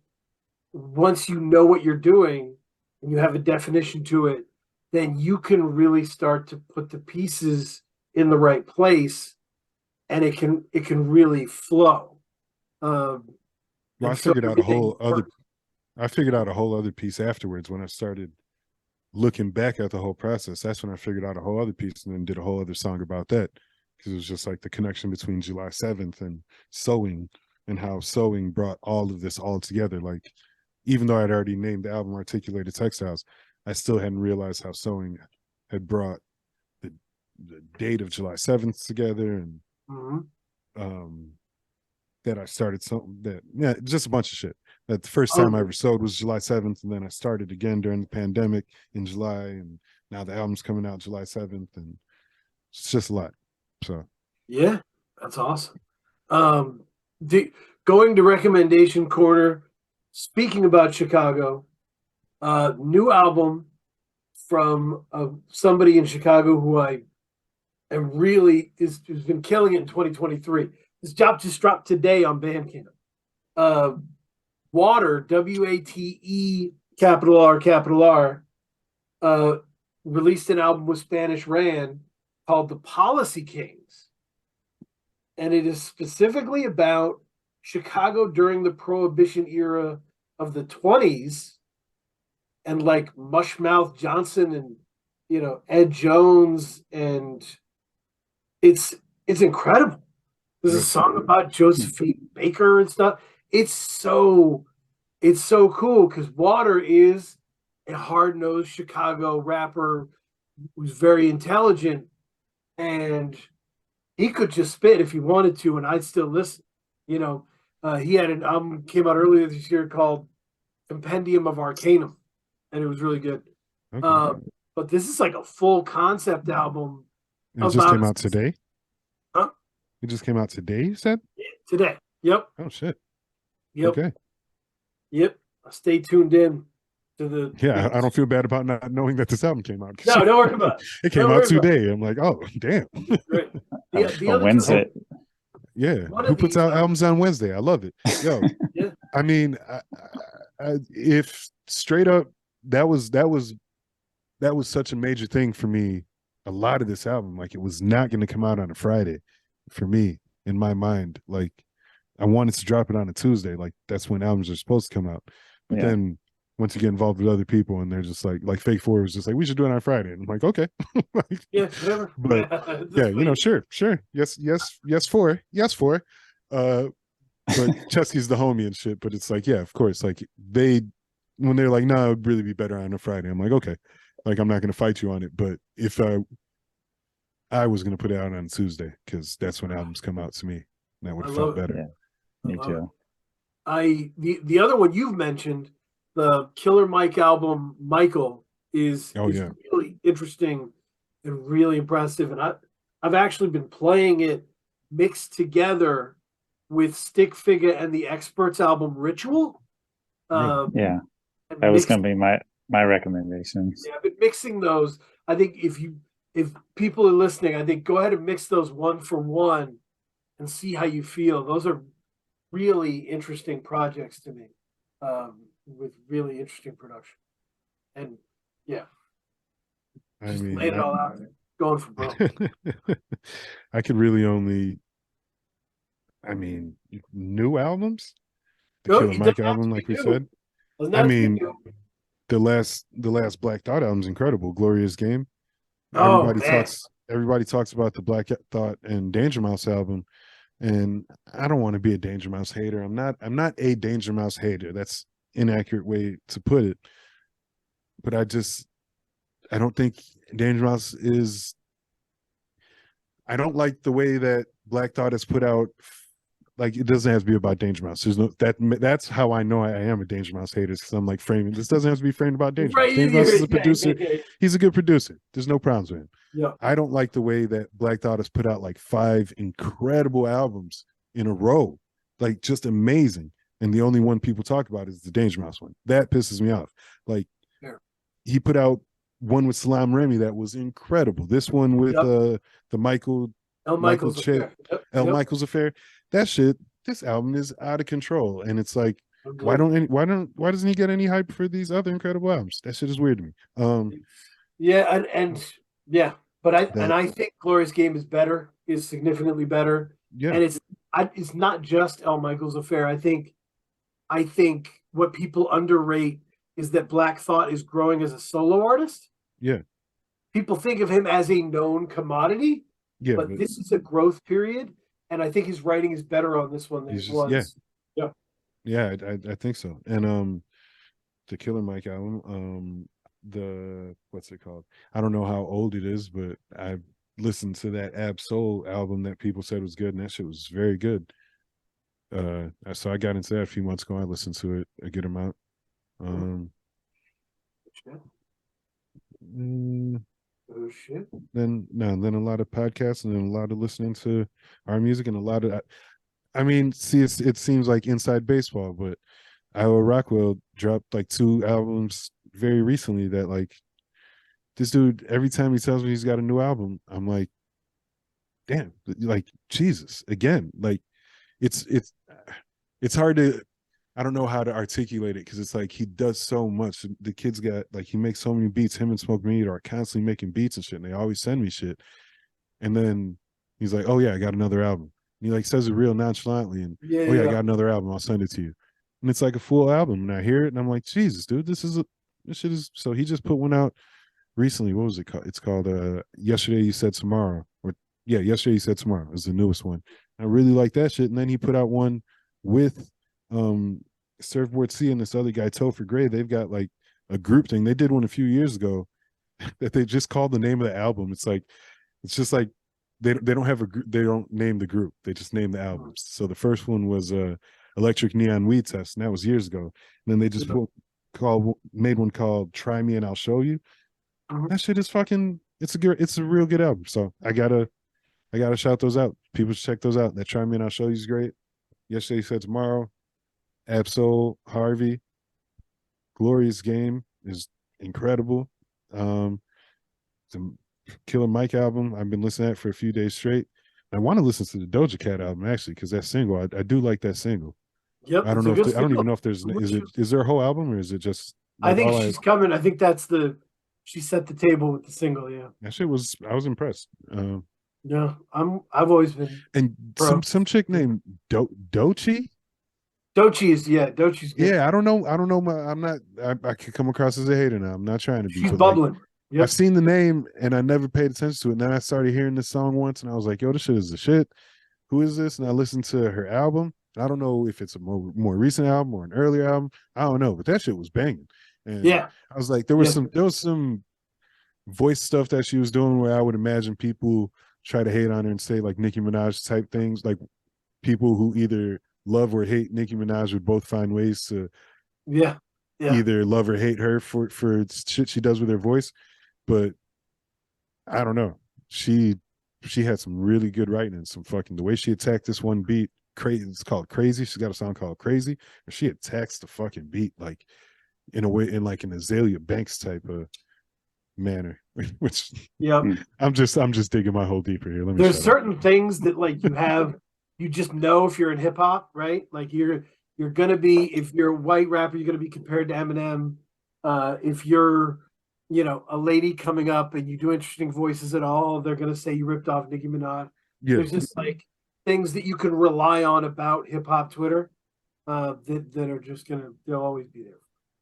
once you know what you're doing and you have a definition to it, then you can really start to put the pieces in the right place, and it can really flow. Well, I figured out a whole other piece afterwards when I started looking back at the whole process. That's when I figured out a whole other piece and then did a whole other song about that, because it was just like the connection between July 7th and sewing, and how sewing brought all of this all together. Like, even though I'd already named the album Articulated Textiles, I still hadn't realized how sewing had brought the date of July 7th together, and that I started just a bunch of shit. That the first time I ever sewed was July 7th, and then I started again during the pandemic in July, and now the album's coming out July 7th, and it's just a lot. So yeah, that's awesome. Going to recommendation corner, speaking about Chicago, new album from somebody in Chicago who I am really has been killing it in 2023. This job just dropped today on Bandcamp. Water, WATE, R, released an album with Spanish Ran called The Policy Kings. And it is specifically about Chicago during the Prohibition era of the 20s, and like Mushmouth Johnson and Ed Jones, and it's incredible. There's a song about Josephine Baker and stuff. It's so cool because Water is a hard-nosed Chicago rapper who's very intelligent, and he could just spit if he wanted to, and I'd still listen. You know, he had an album came out earlier this year called Compendium of Arcanum, and it was really good. Okay. But this is like a full concept album. It just came out today? Huh? It just came out today, you said? Today. Yep. Oh, shit. Yep. Okay. Yep. Stay tuned in to the. Yeah, I don't feel bad about not knowing that this album came out. No, don't worry about it. It came out today. I'm like, oh, damn. Right. The other Wednesday. Yeah. Who puts out albums on Wednesday? I love it. Yo, yeah. I mean, if straight up, that was such a major thing for me. A lot of this album, like, it was not going to come out on a Friday for me in my mind. Like, I wanted to drop it on a Tuesday. Like, that's when albums are supposed to come out. But then once you get involved with other people and they're just like Fake Four was just like, we should do it on Friday. And I'm like, okay. Like, yeah, whatever. But yeah, you know, sure. Yes, four. But Chesky's the homie and shit. But it's like, yeah, of course. Like, when they're like, no, it would really be better on a Friday. I'm like, okay. Like, I'm not going to fight you on it. But if I was going to put it out on Tuesday, because that's when albums come out to me. That would have felt better. Yeah, me too. The other one you've mentioned, the Killer Mike album, Michael, is really interesting and really impressive. And I've actually been playing it mixed together with Stick Figure and the Experts album Ritual. That was going to be my recommendations. Yeah, I've been mixing those. I think if people are listening, I think go ahead and mix those one for one and see how you feel. Those are really interesting projects to me, with really interesting production. And just lay it all out there, going for broke. I could really only, new albums. The Killer Mike album, like we said. I mean, the last Black Thought album's incredible. Glorious Game. Everybody talks about the Black Thought and Danger Mouse album. And I don't want to be a Danger Mouse hater. I'm not a Danger Mouse hater. That's inaccurate way to put it. But I don't think Danger Mouse is. I don't like the way that Black Thought has put out. Like, it doesn't have to be about Danger Mouse. There's no that's how I know I am a Danger Mouse hater, because I'm like framing. This doesn't have to be framed about Danger Mouse. Danger Mouse is a producer. He's a good producer. There's no problems with him. Yeah. I don't like the way that Black Thought has put out like 5 incredible albums in a row, like just amazing. And the only one people talk about is the Danger Mouse one. That pisses me off. Like, he put out one with Salam Remy that was incredible. This one with the Michael's Affair. That shit. This album is out of control, and it's like, why doesn't he get any hype for these other incredible albums? That shit is weird to me. But I think Glorious Game is significantly better. Yeah, and it's not just El Michael's Affair. I think what people underrate is that Black Thought is growing as a solo artist. Yeah, people think of him as a known commodity. Yeah, but this is a growth period, and I think his writing is better on this one than it was. Yeah, I think so. And the Killer Mike album, what's it called? I don't know how old it is, but I listened to that Ab Soul album that people said was good, and that shit was very good. So I got into that a few months ago. I listened to it a good amount. Oh shit! Then a lot of podcasts, and then a lot of listening to our music, and a lot of. It seems like inside baseball, but Iowa Rockwell dropped like 2 albums very recently that, like, this dude, every time he tells me he's got a new album, I'm like, damn, like, Jesus, again. Like, it's hard to, I don't know how to articulate it, because it's like he does so much. The kid's got, like, he makes so many beats. Him and Smoke Meat are constantly making beats and shit, and they always send me shit. And then he's like, oh yeah, I got another album. And he like says it real nonchalantly, and I got another album, I'll send it to you. And it's like a full album, and I hear it and I'm like, Jesus, dude, this shit is. So he just put one out recently. What was it called? It's called Yesterday You Said Tomorrow. Yesterday You Said Tomorrow is the newest one. I really like that shit. And then he put out one with Surfboard C and this other guy, Topher Gray. They've got like a group thing. They did one a few years ago that they just called the name of the album. It's just like they don't have a group. They don't name the group. They just name the albums. So the first one was Electric Neon Weed Test, and that was years ago. And then they just made one called Try Me and I'll Show You. That shit is fucking. It's a real good album. So I gotta shout those out. People should check those out. That Try Me and I'll Show You is great. Yesterday Said Tomorrow, Absol Harvey, Glorious Game is incredible. The Killer Mike album, I've been listening to that for a few days straight. I want to listen to the Doja Cat album actually, because that single, I do like that single. Yep. I don't know if I don't even know if there's is there a whole album or is it just like, I think she's coming. I think that's she set the table with the single, yeah. That shit I was impressed. Yeah, I've always been. And some chick named Doechii. Doechii Doechie's good. Yeah, I don't know. I could come across as a hater now. I'm not trying to be. She's bubbling. Like, yep. I've seen the name and I never paid attention to it. And then I started hearing this song once and I was like, yo, this shit is the shit. Who is this? And I listened to her album. I don't know if it's a more recent album or an earlier album. I don't know, but that shit was banging. And yeah, I was like, there was some voice stuff that she was doing where I would imagine people try to hate on her and say like Nicki Minaj type things. Like people who either love or hate Nicki Minaj would both find ways to either love or hate her for shit she does with her voice. But I don't know. She had some really good writing and some fucking the way she attacked this one beat. Crazy. It's called Crazy. She's got a song called Crazy. And she attacks the fucking beat like in a way, in like an Azalea Banks type of manner. Which I'm just digging my hole deeper here. There's certain things that like you just know if you're in hip hop, right? Like you're gonna be, if you're a white rapper, you're gonna be compared to Eminem. If you're a lady coming up and you do interesting voices at all, they're gonna say you ripped off Nicki Minaj. Yeah. There's just like things that you can rely on about hip hop Twitter that are just they'll always be there.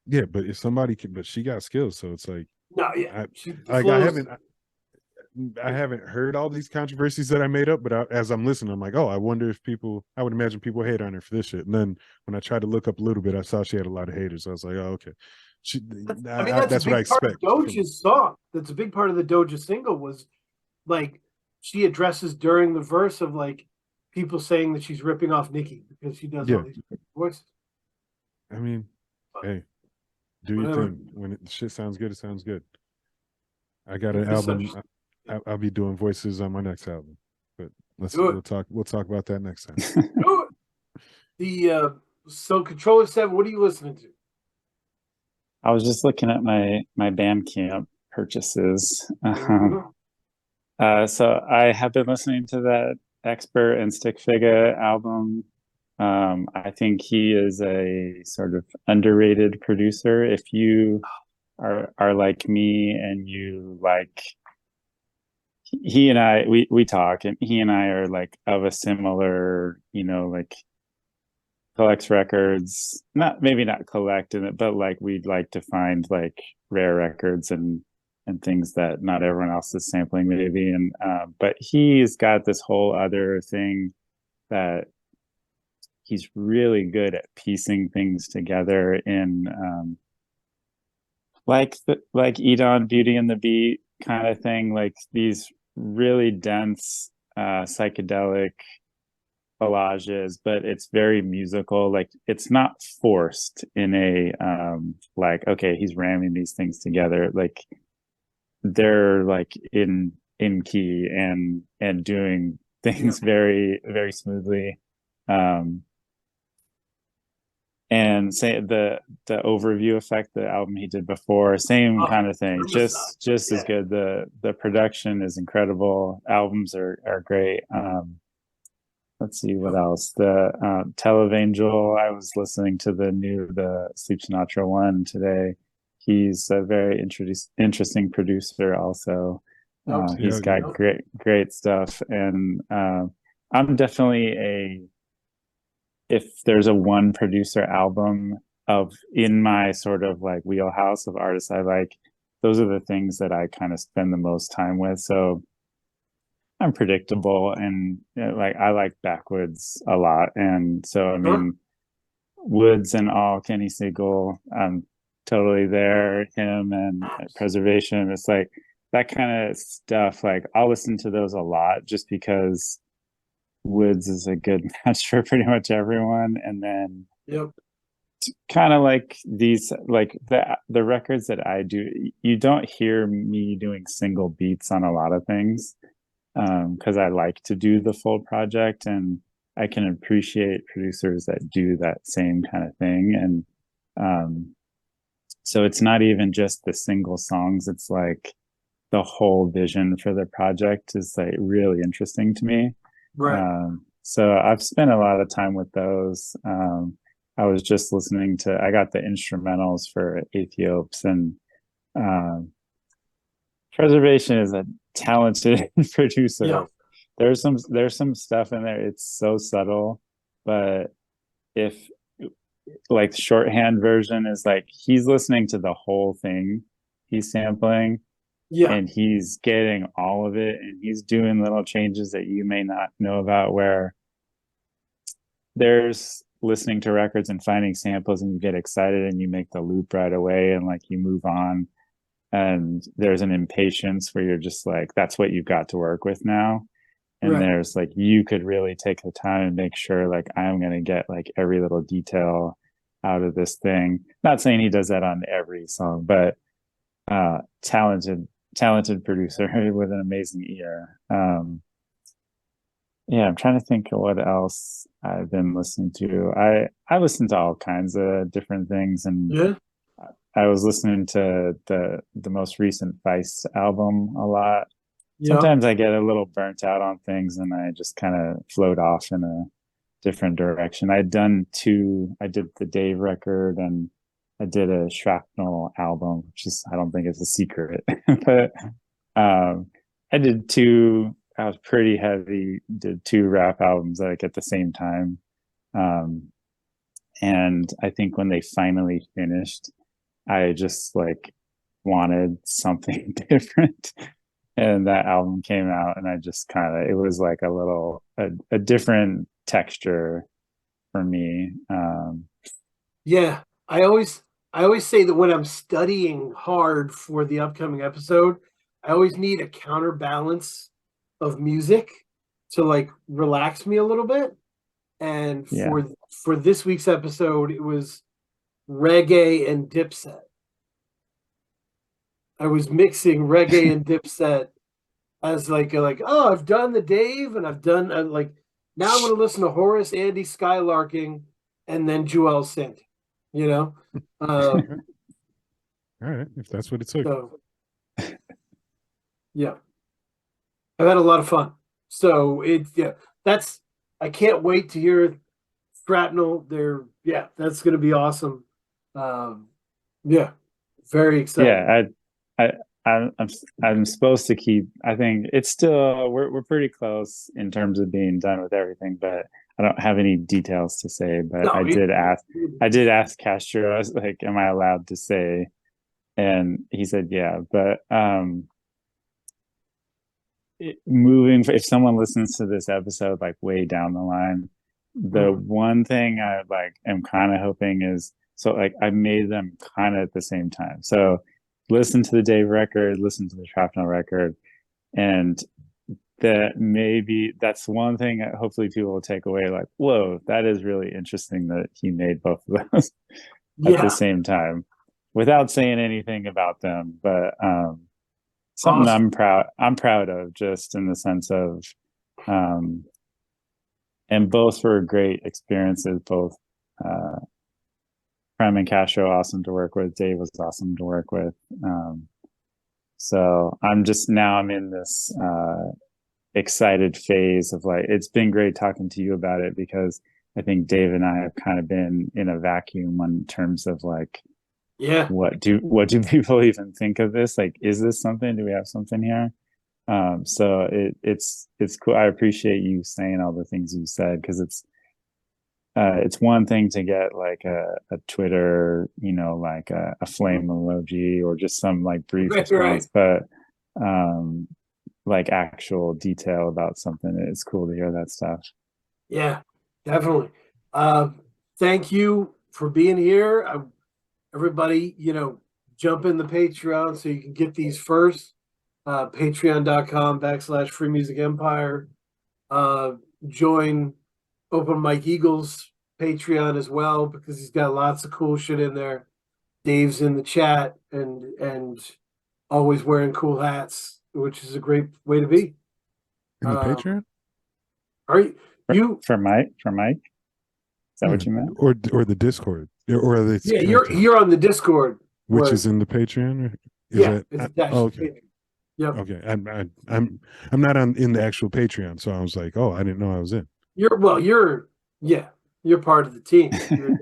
Yeah, but if somebody can, but she got skills, so it's like I haven't heard all these controversies that I made up, but as I'm listening, I'm like, oh, I wonder if I would imagine people hate on her for this shit. And then when I tried to look up a little bit, I saw she had a lot of haters. I was like, oh, okay. That's what I expect. Doja's song. That's a big part of the Doja single was like she addresses during the verse of like people saying that she's ripping off Nicki because she does all these voices. I mean, hey, do your thing. When shit sounds good, it sounds good. I got an album. I'll be doing voices on my next album, but we'll talk about that next time. So Controller 7, what are you listening to? I was just looking at my Bandcamp purchases. So I have been listening to that Expert and Stick Figure album. I think he is a sort of underrated producer. If you are like me and you like, he and I, we talk, and he and I are like of a similar, like collects records, maybe not collecting it, but like we'd like to find like rare records and things that not everyone else is sampling maybe. And but he's got this whole other thing that he's really good at piecing things together in like Edon Beauty and the Beat kind of thing, like these really dense psychedelic collages, but it's very musical. Like it's not forced in a like, okay, he's ramming these things together. Like they're like in key and doing things very, very smoothly. And say the overview effect, the album he did before, same kind of thing, just as good. The production is incredible. Albums are great. Let's see what else. The Televangel, I was listening to the Sleep Sinatra one today. He's a very interesting producer also. He's got great stuff. And I'm definitely if there's a one producer album in my sort of like wheelhouse of artists I like, those are the things that I kind of spend the most time with. So I'm predictable, and like I like backwoods a lot, and so I Sure. mean, Woods and all Kenny Siegel, totally there. Him and Preservation. It's like that kind of stuff. Like I'll listen to those a lot just because Woods is a good match for pretty much everyone, and then Yep. kind of like these, like the records that I do, you don't hear me doing single beats on a lot of things, because I like to do the full project, and I can appreciate producers that do that same kind of thing. And so it's not even just the single songs, it's like the whole vision for the project is like really interesting to me. Right. So I've spent a lot of time with those. I was just listening to, I got the instrumentals for Ethiops, and Preservation is a talented producer. Yeah. There's some stuff in there. It's so subtle, but if like the shorthand version is like he's listening to the whole thing he's sampling, Yeah. and he's getting all of it, and he's doing little changes that you may not know about, where there's listening to records and finding samples and you get excited and you make the loop right away and like you move on, and there's an impatience where you're just like that's what you've got to work with now. And Right. there's like you could really take the time and make sure like I'm going to get like every little detail out of this thing. Not saying he does that on every song, but talented producer with an amazing ear. Yeah, I'm trying to think of what else I've been listening to. I listen to all kinds of different things, and Yeah. I was listening to the most recent Vice album a lot. Yeah. Sometimes I get a little burnt out on things, and I just kind of float off in a different direction. I did the Dave record, and I did a Shrapnel album, which is, I don't think it's a secret, but I did two. I was pretty heavy. Did two rap albums like at the same time, and I think when they finally finished, I just like wanted something different, and that album came out, and I just kind of, it was like a different texture for me. Yeah. I always say that when I'm studying hard for the upcoming episode, I always need a counterbalance of music to like relax me a little bit. And Yeah, for this week's episode, it was reggae and Dipset. I was mixing reggae and Dipset as oh, I've done the Dave, and I've done like now I'm going to listen to Horace Andy Skylarking and then Joel Sint, you know. All right, if that's what it took. So yeah, I've had a lot of fun. So that's I can't wait to hear Shrapnel. That's going to be awesome. Yeah, very excited. yeah. I I'm supposed to keep. I think it's still, we're pretty close in terms of being done with everything, but I don't have any details to say. But No, I did ask Castro. I was like, "Am I allowed to say?" And he said, "Yeah." But if someone listens to this episode like way down the line, the one thing I like am kind of hoping is, so like I made them kind of at the same time. So listen to the Dave record, listen to the Shrapnel record, and that maybe that's one thing that hopefully people will take away, like, whoa, that is really interesting that he made both of those at the same time without saying anything about them. But something awesome. I'm proud of, just in the sense of and both were great experiences. Both Prem and Castro awesome to work with. Dave was awesome to work with. So I'm in this excited phase of like, it's been great talking to you about it, because I think Dave and I have kind of been in a vacuum in terms of like, what do people even think of this? Like, is this something? Do we have something here? So it's cool. I appreciate you saying all the things you said, because it's one thing to get like a Twitter, like a flame emoji or just some like brief response, but like actual detail about something. It's cool to hear that stuff. Yeah, definitely. Thank you for being here. Everybody, jump in the Patreon so you can get these first. Patreon.com/Free Music Empire. Join Open Mike Eagles Patreon as well, because he's got lots of cool shit in there. Dave's in the chat and always wearing cool hats, which is a great way to be. In the Patreon? Are you for Mike? Is that what you meant? Or the Discord? Or are they you're on the Discord, which is in the Patreon? It's attached. Okay. Yep. Okay. I'm not in the actual Patreon, so I was like, oh, I didn't know I was in. You're part of the team.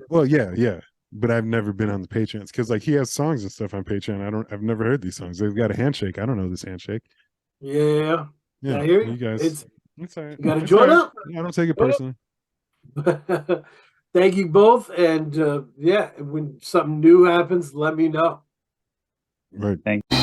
Well, yeah. But I've never been on the Patreons because like he has songs and stuff on Patreon. I've never heard these songs. They've got a handshake. I don't know this handshake. Yeah. Yeah. I hear you guys. It's all right. You gotta join up. I don't take it personally. Thank you both. And when something new happens, let me know. Right. Thank you.